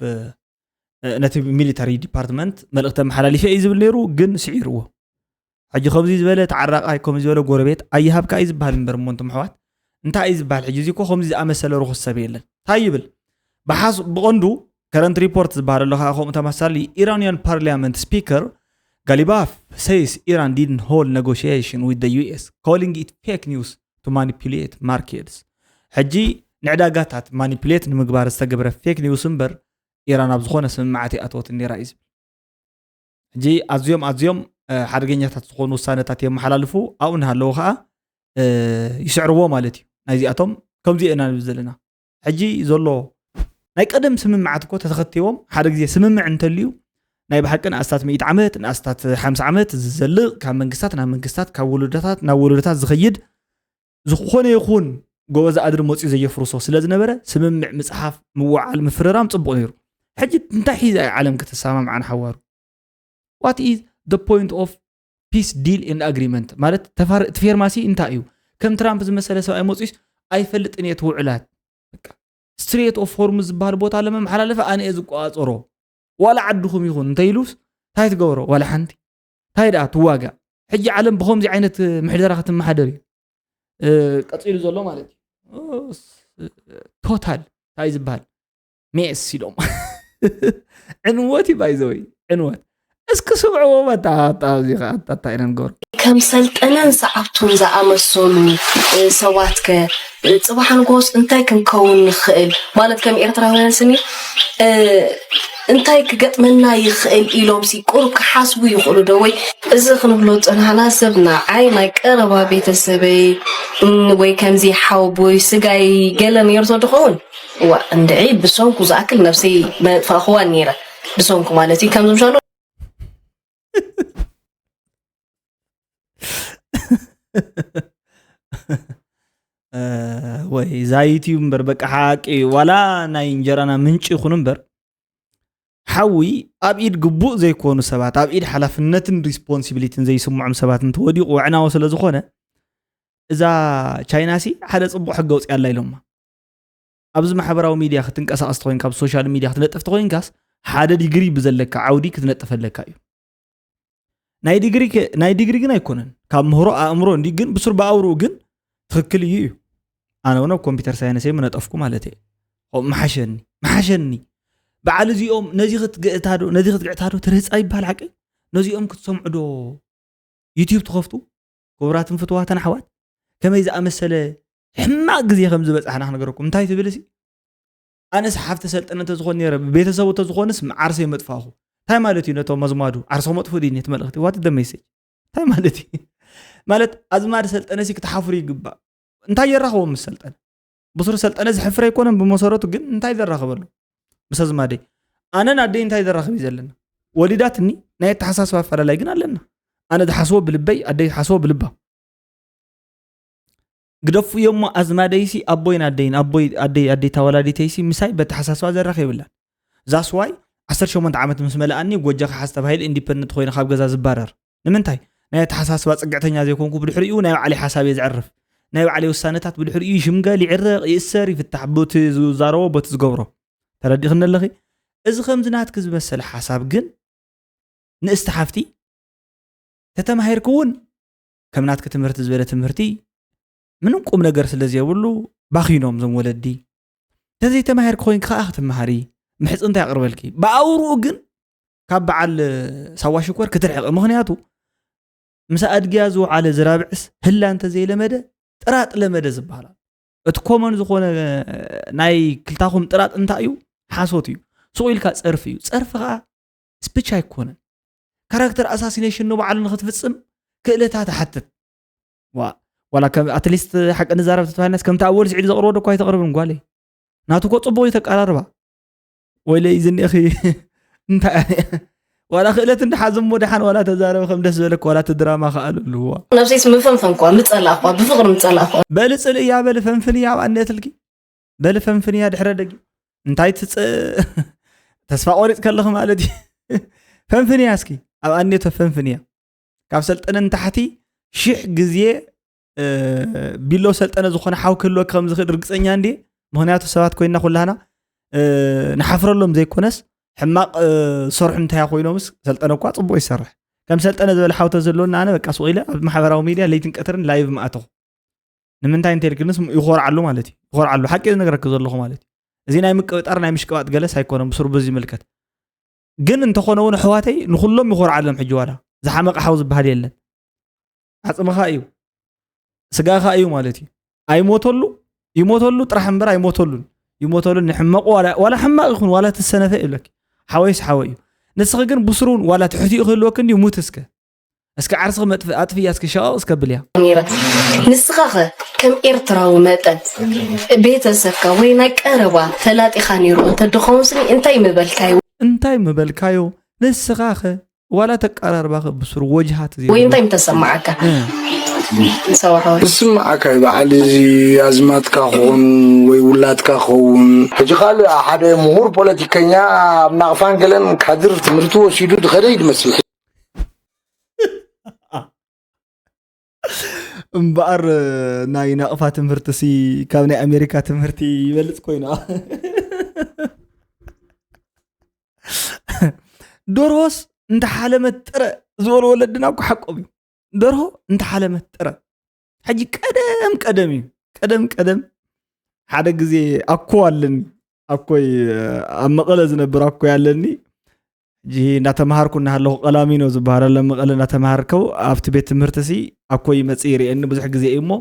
ነቲ ሚሊታሪ ዲፓርትመንት መልእኽቲ መሓላሊፈ እዩ ዝብል ነይሩ ግን ስዒርዎ ሕጂ ከምዚ ዝበለ ተዓራቃይ ከምዚ ዝበለ ጎረቤት ኣይሃብካ እዩ ዝበሃል እምበር እሞ እንቶም ኣሕዋት እንታይ እዩ ዝበሃል ሕጂ እዚ እኮ ከምዚ ዝኣመሰለ ርኹስ ሰብ የለን እንታይ ይብል بقندو current report زبار الله خاهم تمثالي Iranian parliament speaker Galibaf says Iran didn't hold negotiation with the US calling it fake news to manipulate markets حجي نعداقاتات manipulate نمقبار استقبر fake news امبر إيران أبزخون سمعتي أتوت إني رئيس حجي أزيوم حرقينيا تتخون وسانة تاتي محلالفو أو إنها لوخا يسعروا مالتي نايزي أتوم كم زي إنا نبزلنا حجي زولو ناي قدم سمعتكو تتخطيوم حرق زي سمع انتليو ناي بحقنا أستات 100 عمت أستات 5 عمت زلق كان منقستات كولدتات زخيد زخون يخون جوز أدر موسي زي فرصة سلازم نبرة سمع مصحف موعل مفررام صبوا نيرو حجي انتحي عالم كتسامع معنا حوار what is the point of peace deal in agreement مالت تفير ماسي انتايو كم ترامب زمسألة سواء موسيش أي فلت إن يتوعلات ستريت أوف هورمز بار بوت على محلالفة أنا إزقوا أصرو ولا عدهم يخون تيلوس هاي تجورو ولا حنتي هاي ده تواجع حجي عالم بخوم زي عينة محدرة ختم محدري قصير زولو مالتي توتال هاي زبال ميس سيدوم عنواتي بايزوي عنوات اسكو سمعوا ما تاعنا نقول كم سلطنن صعبتون زعمسولو سواتك صباح نقوس انتي كنكون نخئل مالت كم إيرتراويان سني انتي كقطمنا يخئل إلوم سيقولو كحاسبو يقولو دوي إذا خنبلوت أنا سبنا عاي قربا بيت السبي وي كمزي حاوبوي سقاي قلن يرسو دخون واندعي بسونكو زاكل نفسي فأخوان نيرا بسونكو مالتي كم زمشانو ወይ ዛይቲ ምበር በቃ ሓቂ ዋላ ናይ እንጀራና ምንጭ ይኹን ምበር ሓዊ ኣብ ኢድ ግቡእ ዘይኮኑ ሰባት ኣብ ኢድ ሓላፍነትን ሪስፖንሲቢሊቲን ዘይስምዖም ሰባት እንትወዲቑ ዕናዎ ስለ ዝኾነ እዛ ቻይናሲ ሓደ ጽቡቕ ሕጊ ኣውፅያላ ኢሎማ ኣብዚ ማሕበራዊ ሚድያ ክትንቀሳቐስ ትኮይንካ ኣብ ሶሻል ሚድያ ክትነጥፍ ትኮይንካስ ሓደ ዲግሪ ብዘለካ ዓውዲ ክትነጥፈለካ እዩ ናይ ዲግሪ ግን ኣይኮነን ካብ ምህሮ ኣእምሮ እንዲ ግን ብሱር በኣውሩ ግን ትክክል እዩ ኣነ ወነ ኮምፒውተር ሳይንስ የምነጠፍኩ ማለት እዩ መሓሸኒ በዓል እዚኦም ነዚ ክትግዕታዶ ትርህፃ ይበሃል ዓቂ ነዚኦም ክትሰምዑ ዶ ዩቲዩብ ትኸፍቱ ክቡራትን ፍትዋትን ኣሕዋት ከመይ ዝኣመሰለ ሕማቅ ግዜ ከም ዝበፅሓና ክነገረኩም እንታይ ትብል እሲ ኣነስ ሓፍተ ሰልጠነ ተዝኾን ነረ ቤተሰቡ ተዝኾንስ ዓርሰይ መጥፋኹ እንታይ ማለት እዩ ነቶም መዝማዱ ዓርሶ መጥፎ ዲነት መልእኽቲ ዋት ደ ሜሴጅ እንታይ ማለት እዩ ማለት ኣዝማድ ሰልጠነሲ ክትሓፍሩ ይግባእ እንታይ የራኸቦም ምስ ሰልጠነ ብሱር ሰልጠነ ዝሕፍረ ኣይኮነን ብመሰረቱ ግን እንታይ ዘራኸበሉ ምስ ኣዝማደይ ኣነን ኣደይ እንታይ ዘራኸብ እዩ ዘለና ወሊዳትኒ ናይ ተሓሳስባ ኣፈላላይ ግን ኣለና ኣነ ዝሓስቦ ብልበይ ኣደይ ዝሓስቦ ብልባ ግደፉ እዮሞ ኣዝማደይሲ ኣቦይን ኣደይን ኣደይ ተወላዲተይሲ ምሳይ በተሓሳስባ ዘራኸብ ይብላን ዛስዋይ 18 ዓመት ምስ መላኣኒ ጎጃ ክሓዝ ተባሂል ኢንዲፐንደንት ኮይነ ካብ ገዛ ዝባረር ንምንታይ ናይ ተሓሳስባ ጽግዕተኛ ዘይኮንኩ ብድሕሪኡ ናይ ባዕሊ ሓሳብ የዝዕርፍ ናይ ባዕሊ ውሳነታት ብድሕሪኡ ይሽምገል ይዕረቕ ይእሰር ይፍታሕ ቦት ዝዛረቦ ቦት ዝገብሮ ተረዲኽን ኣለኺ እዚ ከምዚ ናትክ ዝመሰለ ሓሳብ ግን ንእስቲ ሓፍቲ ተተማሂርክ እውን ከም ናትክ ትምህርቲ ዝበለ ትምህርቲ ምንም ቁም ነገር ስለዘይብሉ ባኺኖም ዞም ወለዲ ተዘይተማሂርክ ኮይንክ ከዓ ክትመሃሪ ምሕፅ እንታይ ያቅርበልኪ ብኣውሩኡ ግን ካብ በዓል ሳዋ ሽኮር ክትርሕቕ ምክንያቱ ምሳ ኣድግያ ዝውዓለ ዝራብዕስ ህላ እንተዘይለመደ ጥራጥ ለመደ ዝበሃል እቲ ኮመን ዝኾነ ናይ ክልታኹም ጥራጥ እንታይ እዩ ሓሶት እዩ ስቑ ኢልካ ፀርፊ እዩ ፀርፊ ከዓ ስፒች ኣይኮነን ካራክተር ኣሳሲኔሽን ንባዕሉ ንክትፍፅም ክእለታት ሓትት ዋላ ከም ኣትሊስት ሓቂ ንዛረብ ተተባሂልናስ ከምቲ ኣብ ወልሲ ዒድ ዘቕርቦ ዶ እኳ ኣይተቕርብን ጓለይ ናቱ ኮ ፅቡቅ ተቀራርባ ወይለይ ዝኒእኺ እንታይ ولا خلت إن حزم مدحن ولا تزارب خم دس بالك ولا تدراما خالو اللي هو نفسي اسمه فنفن قوى متصل أخوة بفقر متصل أخوة بلسل يا بلفنفنيا وعني تلقي بلفنفنيا دحر دقي انتي تسفى أوريت كلهم مالتي فنفنيا اسكي أو أني تفنفنيا كاف سلطن انت حتي شيح جزية بيلو سلطن زخون حاو كله كم زخير رقصني عندي مهنياتو سوات كوينا كلنا نحفر لهم زي كونس حماق صرح انتهى خوينومس سلطنه እኮ ጽቦ ይሰርሕ ከም ሰልጠነ ዝበለ ሓውተ ዘሎና ኣነ በቃ ስቆይለ ኣብ ማሕበራዊ ሚድያ ለይትን ቀትርን ላይቭ ማአተው ንምንታይ ኢንተልክንስ ይኾርዓሉ ማለት እዩ ይኾርዓሉ ሓቂ ነገር ከዘለኹ ማለት እዩ እዚ ናይ ምቅብጣር ናይ ምሽቅባጥ ገለስ ኣይኮነም ብስሩ በዚ መልከት ግን እንተኾነውን ሕዋተይ ንኩሎም ይኾር ዓለም ሕጂ ዋላ ዝሓመቀ ሓው ዝበሃል የለን ዓጽምኻ እዩ ስጋኻ እዩ ማለት እዩ ኣይሞተሉ ይሞተሉ ጥራሕ እምበር ኣይሞተሉን ይሞተሉ ንሕመቁ ዋላ ሕማቅ ይኹን ዋላ ተሰነፈ ይብለክ ሓወይስ ሓወይ እዩ ንስኺ ግን ብስሩን ዋላ ትሕቲኡ ክህልወክን ይሙት እስከ ዓርስኺ ኣጥፍያ እስከ ሸቃቕ እስከ ብልያ ንስኻ ከም ኤርትራዊ መጠን ቤተሰብካ ወይ ናይ ቀረባ ተላጢኻ ነይሩ እንተድኸውንስኒ እንታይ ምበልካዮ ንስኻ ዋላ ተቀራርባኸ ብስሩ ወጅሃት ወይ እንታይ ምተሰማዓካ ስማዓካ በዓል እዚ ኣዝማትካ ኹን ወይ ውላድካ ኹን ሕጂ ካልእ ሓደ ምሁር ፖለቲከኛ ኣብ ናቕፋን ገለን ካድር ትምህርቲ ወሲዱ ድኸደ ይመስል እምበኣር ናይ ናቕፋ ትምህርቲ ሲ ካብ ናይ ኣሜሪካ ትምህርቲ ይበልፅ ኮይና ደርሆስ እንተሓለመት ጥረ ዝበሉ ወለድና እኮ ሓቆም እዩ ደርሆ እንተሓለመት ጥረ ሕጂ ቀደም እዩ ቀደም ሓደ ግዜ ኣኮ ኣለኒ ኣኮይ ኣብ መቐለ ዝነብር ኣኮ ያለኒ ሕጂ እናተምሃርኩ እናሃለኹ ቀላሚኖ ዝበሃል ኣሎ መቐለ እናተምሃርከው ኣብቲ ቤት ትምህርቲ ሲ ኣኮይ መፅእ ይርአኒ ብዙሕ ግዜ እዩ እሞ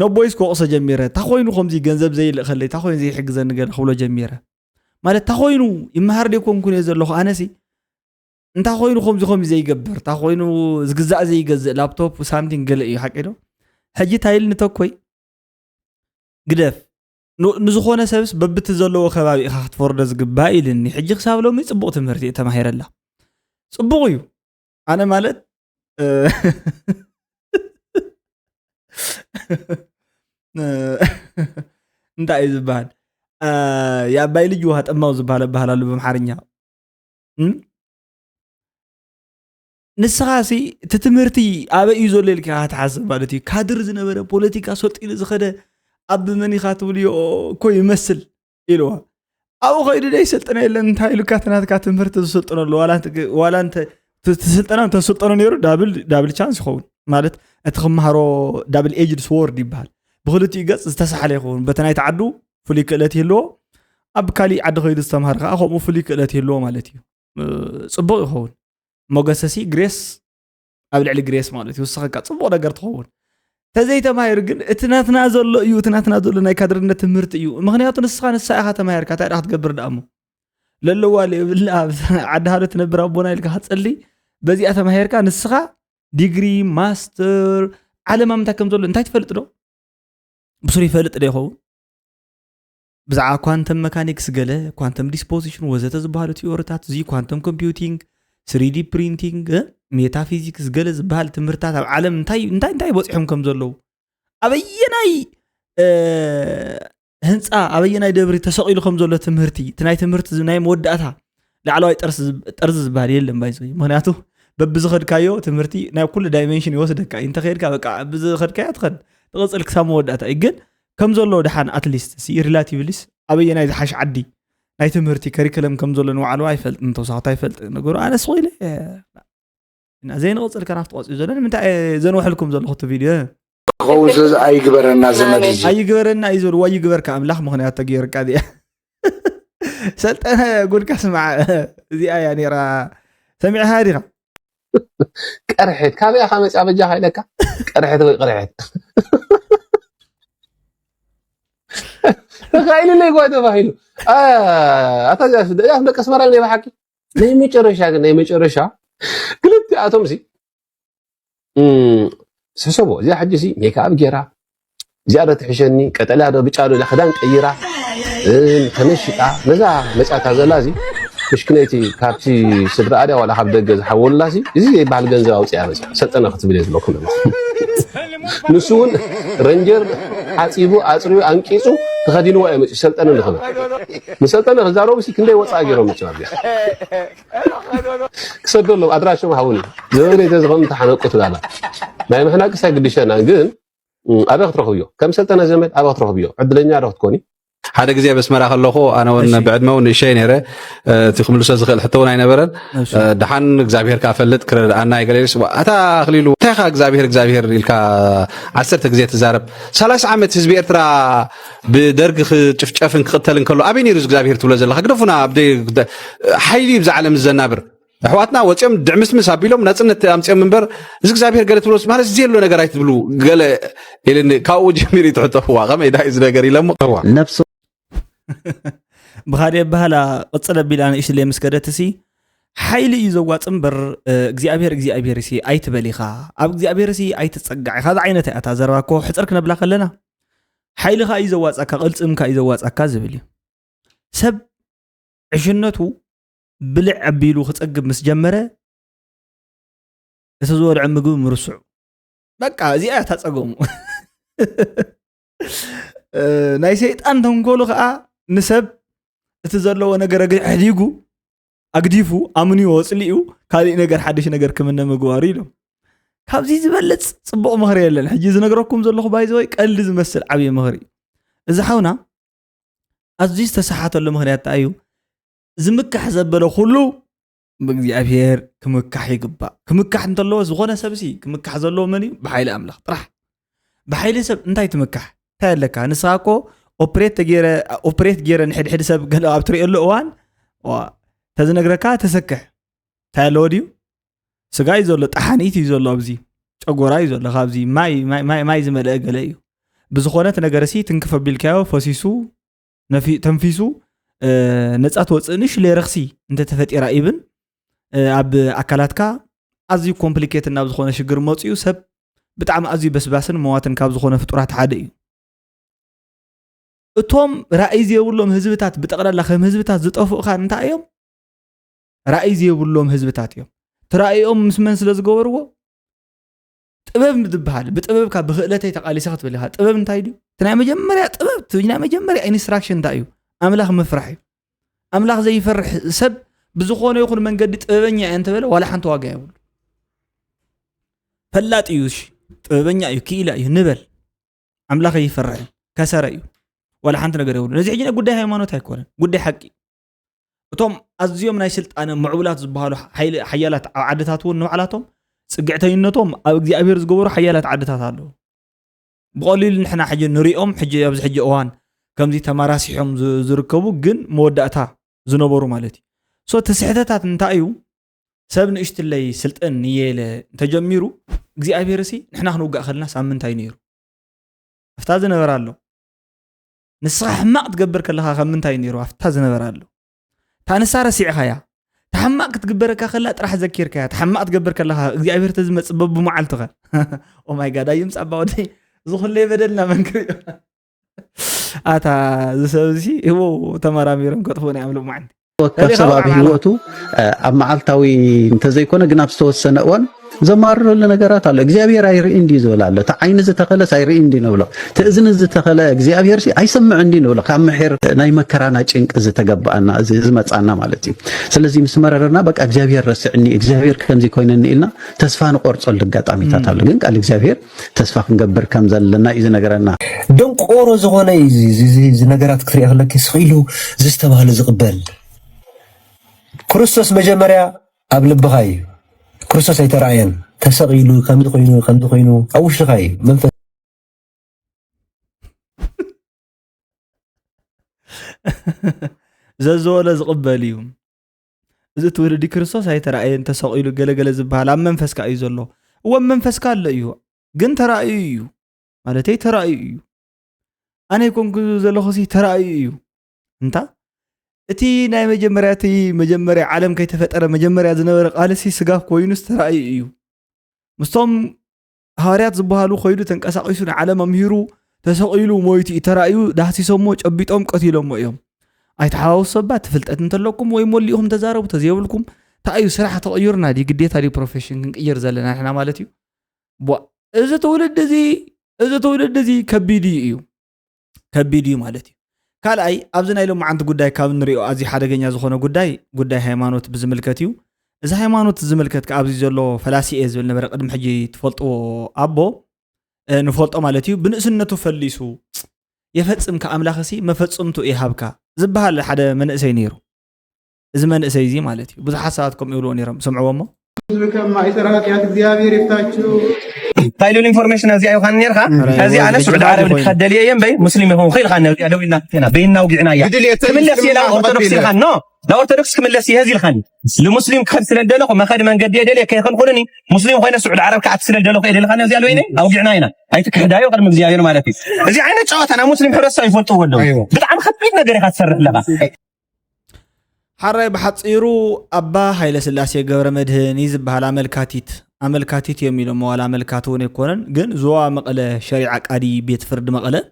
ነቦይስ ክወቕሶ ጀሚረ እታ ኮይኑ ከምዚ ገንዘብ ዘይልእ ከለይ እታ ኮይኑ ዘይሕግዘኒ ገለ ክብሎ ጀሚረ ማለት እታ ኮይኑ ይመሃር ደይኮንኩን እየ ዘለኹ ኣነሲ እንታ ኮይኑ ከምዚ ዘይገብር እታ ኮይኑ ዝግዛእ ዘይገዝእ ላፕቶፕ ሳምቲንግ ገለ እዩ ሓቂ ዶ ሕጂ ታይል ንተኮይ ግደፍ ንዝኾነ ሰብስ በብቲ ዘለዎ ከባቢ ኢኻ ክትፈርዶ ዝግባእ ኢልኒ ሕጂ ክሳብ ሎሚ ፅቡቕ ትምህርቲ እየ ተማሂረላ ፅቡቕ እዩ ኣነ ማለት እንታይ እዩ ዝበሃል የኣባይ ልጅ ውሃ ጠማው ዝበሃል ኣባህላሉ ብምሓርኛ ንስኻ ሲ እቲ ትምህርቲ ኣበይ እዩ ዘሎ ኢልካ ትሓስብ ማለት እዩ ካድር ዝነበረ ፖለቲካ ሰልጢኑ ዝኸደ ኣብ መን ኢኻ ትብልዮ እኮ ይመስል ኢልዋ ኣብኡ ከይዱ ደይ ሰልጥነ የለን እንታይ ኢሉካ ትናትካ ትምህርቲ ዝሰልጥነሉ ዋላ ትስልጠና እንተሰልጠኖ ነይሩ ዳብል ቻንስ ይኸውን ማለት እቲ ክመሃሮ ዳብል ኤጅድ ስዎርድ ይበሃል ብክልቲኡ ገፅ ዝተሳሓለ ይኸውን በቲ ናይቲ ዓዱ ፍሉይ ክእለት ይህልዎ ኣብ ካሊእ ዓዲ ከይዱ ዝተምሃር ከዓ ከምኡ ፍሉይ ክእለት ይህልዎ ማለት እዩ ፅቡቕ ይኸውን ሞገሰሲ ግሬስ ኣብ ልዕሊ ግሬስ ማለት እዩ ውስኸካ ፅቡቕ ነገር ትኸውን ተዘይተማሂር ግን እቲ ናትና ዘሎ እዩ እቲ ናትና ዘሎ ናይ ካድርነት ትምህርቲ እዩ ምክንያቱ ንስኻ ኢኻ ተማሂርካ እንታይ ዳ ክትገብር ዳእሞ ለለዋ ለይብላ ዓዲ ሃዶ ትነብር ኣቦና ኢልካ ክትፀሊ በዚኣ ተማሂርካ ንስኻ ዲግሪ ማስተር ዓለም ምንታይ ከም ዘሎ እንታይ ትፈልጥ ዶ ብሱሩ ይፈልጥ ዶ ይኸውን ብዛዕባ ኳንተም መካኒክስ ገለ ኳንተም ዲስፖዚሽን ወዘተ ዝበሃሉ ቲዮሪታት እዚ ኳንተም ኮምፒውቲንግ 3D printing ሜታፊዚክስ ገለ ዝበሃል ትምህርታት ኣብ ዓለም እንታይ በፂሖም ከም ዘለዉ ኣበየናይ ህንፃ ኣበየናይ ደብሪ ተሰቂሉ ከም ዘሎ ትምህርቲ እቲ ናይ ትምህርቲ ናይ መወዳእታ ላዕለዋይ ጠርዚ ዝበሃል የለን ባይዞ ምክንያቱ በብዝኸድካዮ ትምህርቲ ናይ ኩሉ ዳይሜንሽን ይወስደካ እንተ ከይድካ በቃ ብዝኸድካዮ ትኸድ ትቕፅል ክሳብ መወዳእታ እዩ ግን ከም ዘሎ ድሓን ኣትሊስት ሪላቲቭሊስ ኣበየናይ ዝሓሽ ዓዲ ናይ ትምህርቲ ከሪክለም ከም ዘሎ ንባዕሉ ኣይፈልጥ እንተወሳኽታ ኣይፈልጥ ነገሩ ኣነ ስኺኢለ ዘይንቕፅል ከናፍቲ ቆፂኡ ዘለና ንምንታይ ዘንውሕልኩም ዘለኹ እቲ ቪድዮ ክኸውን ስለዚ ኣይግበረና ዘመድ እዚ ኣይግበረና እዩ ዝብል ዋይ ግበርካ ኣምላኽ ምክንያት ተገይርካ እዚኣ ሰልጠነ ጉድካ ስማዕ እዚኣ እያ ነይራ ሰሚዕኻ ዲኻ ቀርሕት ካበይ ኻ መፅኣ በጃ ኢለካ ቀርሕት ወይ ቀርሕት ተኻይሉ ለይ ጓ ተባሂሉ ኣታዚያስ ደቂ ኣስመራ ናይ ባሓቂ ናይ መጨረሻ ግን ናይ መጨረሻ ክልቲኣቶም ሲ ስሕሰቦ እዚኣ ሕጂ ሲ ሜካፕ ጌራ እዚኣ ዶ ትሕሸኒ ቀጠልያ ዶ ብጫ ዶ ክዳን ቀይራ ተነሽጣ ነዛ መፅኣታ ዘላ ሲ ምሽክነቲ ካብቲ ስድራ ኣድያ ዋላ ካብ ደገ ዝሓወሉላ ሲ እዚ ዘይበሃል ገንዘብ ኣውፅያ መፅኣ ሰልጠነ ክትብል እየ ዘለኩ ንሱ እውን ረንጀር ዓፂቡ ኣፅርዩ አንቂፁ ተኸዲንዎ እየ መፅኡ ሰልጠነ ንኽብል ንሰልጠነ ክዛረቡ ሲ ክንደይ ወፃእ ገይሮም መፅኡ ኣብያ ክሰደሎም ኣድራሾም ሃውኒ ዘበነይ ተዝኾኑ ተሓነቁ ትላላ ናይ ምሕናቅስ ኣይግድሸና ግን ኣበ ክትረኽብዮ ከም ሰልጠነ ዘመድ ኣበ ክትረኽብዮ ዕድለኛ ዶ ክትኮኒ ሓደ ግዜ በስመራ ከለኹ ኣነ እውን ብዕድመው ንእሸይ ነይረ እቲ ክምልሶ ዝኽእል ሕቶ እውን ኣይነበረን ድሓን እግዚኣብሔር ካፈልጥ ክረዳእና ይገለልስ ኣታ ኣኽሊሉ እንታይ ኻ እግዚኣብሔር ኢልካ 10 ግዜ ትዛረብ 30 ዓመት ህዝቢ ኤርትራ ብደርጊ ክጭፍጨፍን ክቕተልን ከሎ ኣበይ ነይሩ እግዚኣብሔር ትብሎ ዘለካ ግደፉና ሓይሊ ብዛዕለም ዝዘናብር ኣሕዋትና ወፂኦም ድዕምስምስ ኣቢሎም ናፅነት ኣምፅኦም እምበር እዚ እግዚኣብሔር ገለ ትብሎስ ማለት እዚ ዘሎ ነገር ኣይትብሉ ገለ ኢልኒ ካብኡ ጀሚሩ ይትሕተፍዋ ከመይ ዳ እዚ ነገር ኢሎሞ ነፍሱ ብኻልእ ባህላ ቅፅል ኣቢላ ንእሽተይ ለምስከደት ሲ ሓይሊ እዩ ዘዋፅ እምበር እግዚኣብሔር ሲ ኣይትበል ኢኻ ኣብ እግዚኣብሔር ሲ ኣይትፀጋዕ ኢኻ ዛ ዓይነት እታ ዘረባ እኮ ሕፅር ክነብላ ከለና ሓይልኻ እዩ ዘዋፅካ ቅልፅምካ እዩ ዘዋፅካ ዝብል እዩ ሰብ ዕሽነቱ ብልዕ ኣቢሉ ክፀግብ ምስ ጀመረ እቲ ዝበልዖ ምግቢ ምርስዑ በቃ እዚኣ ታፀገሙ ናይ ሰይጣን ተንኮሉ ከዓ ንሰብ እቲ ዘለዎ ነገር ሕዲጉ ኣግዲፉ ኣምንዩ ወፅሊኡ ካልእ ነገር ሓድሽ ነገር ክምነ ምግባሩ ኢሎም ካብዚ ዝበለፅ ፅቡቕ ምኽሪ የለን ሕጂ ዝነግረኩም ዘለኹ ባይዘወይ ቀልዲ ዝመስል ዓብዪ ምኽሪ እዚ ሓውና ኣዝዩ ዝተሰሓተሉ ምኽንያት እዩ ዝምካሕ ዘበለ ኩሉ ብእግዚኣብሔር ክምካሕ ይግባእ ክምካሕ እንተለዎ ዝኾነ ሰብሲ ክምካሕ ዘለዎ መን እዩ ብሓይሊ ኣምላኽ ጥራሕ ብሓይሊ ሰብ እንታይ ትምካሕ እንታይ ኣለካ ንስኻ እኮ ኦፕሬት ገይረ ንሕድሕድ ሰብ ገለ ኣብ ትሪእየሉ እዋን ተዝነግረካ ተሰክሕ እንታይ ኣለዎ ድዩ ስጋ እዩ ዘሎ ጣሓኒት እዩ ዘሎ ኣብዚ ጨጎራ እዩ ዘሎ ካብዚ ማይ ዝመልአ ገለ እዩ ብዝኾነት ነገርሲ ትንክፍ ኣቢልካዮ ፈሲሱ ተንፊሱ ነፃ ትወፅእ ንእሽተይ ረኽሲ እንተተፈጢራ ኢብን ኣብ ኣካላትካ ኣዝዩ ኮምፕሊኬት ናብ ዝኾነ ሽግር መፅኡ ሰብ ብጣዕሚ ኣዝዩ በስባስን መዋትን ካብ ዝኾነ ፍጡራት ሓደ እዩ እቶም ራእይ ዘይብሎም ህዝብታት ብጠቕላላ ከም ህዝብታት ዝጠፍኡኻ እንታይ እዮም ራእይ ዘይብሎም ህዝብታት እዮም ትራእዮም ምስ መን ስለ ዝገበርዎ ጥበብ ዝብሃል ብጥበብካ ብክእለተይ ተቃሊሰ ክትብል ኢኻ ጥበብ እንታይ ድዩ ናይ መጀመርያ ጥበብ ናይ መጀመርያ ኢንስትራክሽን እንታይ እዩ ኣምላኽ ምፍራሕ እዩ ኣምላኽ ዘይፈርሕ ሰብ ብዝኾነ ይኹን መንገዲ ጥበበኛ እየ እንተበለ ዋላ ሓንቲ ዋጋ የብሉ ፈላጥ እዩ ጥበበኛ እዩ ክኢላ እዩ ንበል ኣምላኽ ይፈርሕ ከሰረ እዩ ዋላ ሓንቲ ነገር የብሉ ነዚ ሕጂ ጉዳይ ሃይማኖት ኣይኮነን ጉዳይ ሓቂ እቶም ኣዝዮም ናይ ስልጣነ ምዕቡላት ዝበሃሉ ሓያላት ኣብ ዓድታት እውን ንባዕላቶም ፅግዕተኝነቶም ኣብ እግዚኣብሔር ዝገበሩ ሓያላት ዓድታት ኣለዉ ብቐሊሉ ንሕና ሕጂ ንሪኦም ሕጂ ኣብዚ ሕጂ እዋን ከምዚ ተማራሲሖም ዝርከቡ ግን መወዳእታ ዝነበሩ ማለት እዩ ሶ ተስሕተታት እንታይ እዩ ሰብ ንእሽትለይ ስልጥን ንየለ እንተጀሚሩ እግዚኣብሔር ሲ ንሕና ክንውጋእ ከለና ሳምንታይ ነይሩ ኣፍታ ዝነበረ ኣሎ ንስኻ ሕማቕ ትገብር ከለኻ ከም ምንታይ ነይሩ ኣፍታ ዝነበረ ኣሎ ታንሳ ረሲዕኻያ ተሕማቕ ክትግበረካ ከላ ጥራሕ ዘኪርካያ ተሕማቕ ትገብር ከለኻ እግዚኣብሔር ተዝመፅእ በብመዓልትኸ ኦማይ ጋድ ኣይምፃእ ባወደይ ዝኹለይ በደልና መንክሪ ኣታ ዝሰብዚ እዎ ተመራሚሮም ከጥፎን ያምሉ ማዕንቲ ወካብ ሰብ ኣብ ሂወቱ ኣብ መዓልታዊ እንተዘይኮነ ግን ኣብ ዝተወሰነ እዋን ዘማርረሉ ነገራት ኣሎ እግዚአብሔር ኣይርኢ እንዲ ዝብል ኣሎ እቲ ዓይኒ ዝተኸለስ ኣይርኢ እንዲ ንብሎ እቲ እዝኒ ዝተኸለ እግዚአብሔር ኣይሰምዕ እንዲ ንብሎ ካብ ምሕር ናይ መከራና ጭንቂ ዝተገባአና ዝመፃና ማለት እዩ ስለዚ ምስ መረረና በቃ እግዚአብሔር ረስዕኒ እግዚአብሔር ከምዚ ኮይነኒ ኢልና ተስፋ ንቆርፀሉ ኣጋጣሚታት ኣሎ ግን ቃል እግዚአብሔር ተስፋ ክንገብር ከም ዘለና እዩ ዝነገረና ደንቆሮ ዝኾነ እዚ ነገራት ክትሪኢ ከለኪ ስኺሉ ዝተባሃለ ዝቕበል ክርስቶስ መጀመርያ ኣብ ልብኻ እዩ ክርስቶስ ኣይተረኣየን ተሰቂሉ ከምዚ ኮይኑ ኣብ ውሽጥኻ እዩ መንፈስ ዘዘወለ ዝቕበል እዩ እዚ ትውልዲ ክርስቶስ ኣይተረኣየን ተሰቂሉ ገለገለ ዝበሃል ኣብ መንፈስካ እዩ ዘሎ እወ መንፈስካ ኣሎ እዩ ግን ተራእዩ እዩ ማለተይ ተራእዩ እዩ ኣነ ይኮንኩ ዘለኹ ተራእዩ እዩ እንታ እቲ ናይ መጀመርያ ዓለም ከይተፈጠረ መጀመርያ ዝነበረ ቃልሲ ስጋ ኮይኑስ ተራእዩ እዩ ምስቶም ሃዋርያት ዝበሃሉ ኮይዱ ተንቀሳቂሱ ንዓለም ኣምሂሩ ተሰቂሉ ሞይቱ ተራእዩ ዳህሲሶሞ ጨቢጦም ቀቲሎሞ እዮም ኣይተሓዋውሱ ሰባት ፍልጠት እንተለኩም ወይ ሞሊኦም ተዛረቡ ተዘይብልኩም ታዩ ስራሕ ተቀይርና ዲ ግዴታ ዲ ፕሮፌሽን ክንቅይር ዘለና ንሕና ማለት እዩ እዚ ትውልድ እዚ ከቢድ እዩ ማለት እዩ ካልኣይ ኣብዚ ናይ ሎም ዓንቲ ጉዳይ ካብ ንሪኦ ኣዝዩ ሓደገኛ ዝኾነ ጉዳይ ሃይማኖት ብዝምልከት እዩ እዚ ሃይማኖት ዝምልከት ኣብዚ ዘሎ ፈላሲኤ ዝብል ነበረ ቅድሚ ሕጂ ትፈልጥዎ ኣቦ ንፈልጦ ማለት እዩ ብንእስነቱ ፈሊሱ يفصم كأملاخسي مفصمتو إيهابك زبها حدا منأسي نيرو إذا منأسي زي مالتي بزح حساتكم يقولون يرم سمعوا ما كما إسراك يا እግዚአብሔር ይፍታችሁ قايلوا الانفورميشن هذه أيوة خان نيرها هذه أنا سعود عربي اللي تخدلي أيام بي مسلم يكون خير خان لو إلنا هنا بيننا وقعنا يا كمل لسي لا أرثوذكس الخان نو لا أرثوذكس كمل لسي هذه الخان لمسلم كخد سلندلو ما خد من قد يدلي كي خن خلني مسلم خوينا سعود عرب كعب سلندلو كي الخان هذه لوينه أو قعنا هنا هاي تكهدايو قدم እግዚአብሔር مالتي هذه عينة شوات أنا مسلم حرس يفوتوا ولو بتعم خبيتنا غير خسر لبا حري بحصيرو أبا هايل سلاسي قبر مدهن يزبها أملكاتيت يميلو موال أملكاتون يكونن جن زوا مقلة شريعة قادي بيت فرد مقلة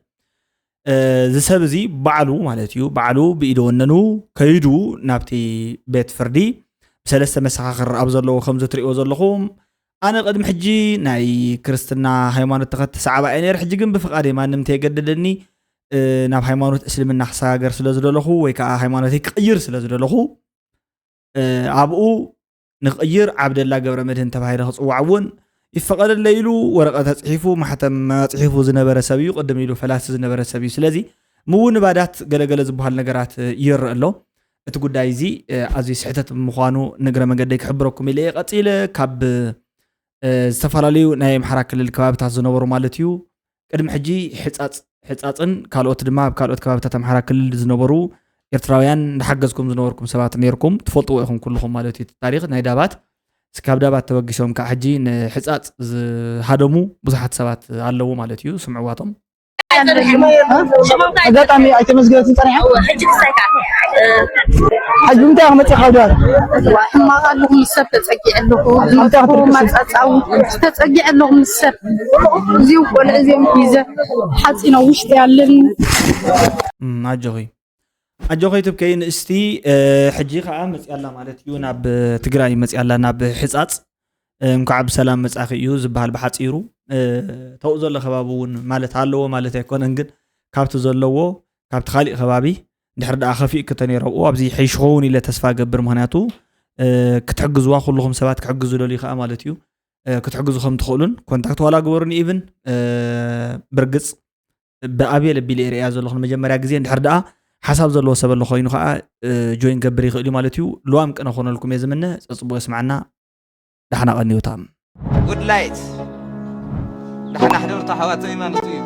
زسب زي بعلو مالتيو بعلو بإيدوننو كيدو نابتي بيت فردي بسلسة مساخر أبزرلو 5 تريقو زرلخوم أنا قدم حجي ناي كريستنا هايمانو تخت سعبا أنا حجي جنب بفقادي ما نمتي قددني ناب هايمانوت اسلمنا حساغر سلازدلخو ويكا هايمانوت يقير سلازدلخو ابو نقير عبد الله قبر مدهن تبايره صوعون يفقد الليلو ورقه تصحيفو محتم تصحيفو زنبر سبيو قدم يلو فلاس زنبر سبيو سلازي مو نبادات غلغل زبحال نغرات يرالو ات غدايزي ازي سحتت مخانو نغره منገد يحبركم الى قصيله كاب استفالاليو ناي محراك للكبابتا زنبرو مالتيو قدم حجي حصاصن كالوت دما كالوت كبابتا محرا كلل زنبرو ኤርትራውያን እንዳሐገዝኩም ዝነበርኩም ሰባት ነርኩም ትፈልጡ ይኹም ኩልኩም ማለት እዩ ታሪኽ ናይ ዳባት ስካብ ዳባት ተወጊሶም ካ ሕጂ ንሕጻጽ ዝሃደሙ ብዙሓት ሰባት ኣለዉ ማለት እዩ ስምዕዋቶም አጋጣሚ አይተመዝገበት እንጠራይ ሕጂ ክሳይካ ሕጂ እንታይ መጽ ኻውዳት ማቃለኩም ሰብ ተጸጊዕልኩ እንታሁ ማጻጻው ተጸጊዕልኩም ሰብ እዚው ቆልዕ እዚም ይዘ ሓጺና ውሽጥ ያለን أجوخيتب كين استي حجي خا مصيالا مالتيو ناب تግራይ مصيالا ناب حصاص مكعب سلام مصاخيو زبال بحصيرو تو زله خبابون مالت አለዎ ማለት አይኮነን ግን ካብት ዘለዎ ካብት خالق خبابي ድሕር ዳ خفيق ከተነረው ኣብዚ ሕሽኹን ኢለ ተስፋ ገብር ምክንያቱ ክትሕግዝዋ ኩልኩም ሰባት ክሕግዙ ደሊ خا ማለትዩ ክትሕግዙ ከም ትኽእሉን ኮንታክት ዋላ ግበሩን ኢቭን ብርግጽ በአቤል ቢልኤሪያ ዘለኹን መጀመሪያ ግዜ ድሕር ዳ حساب زلوا سبب له خوينو خا جوين قبري خلي مالتيو لوام كنا خونا لكم يزمنا تصبوا يسمعنا دحنا غنيو تام good light دحنا حضرت حواتي مالتيو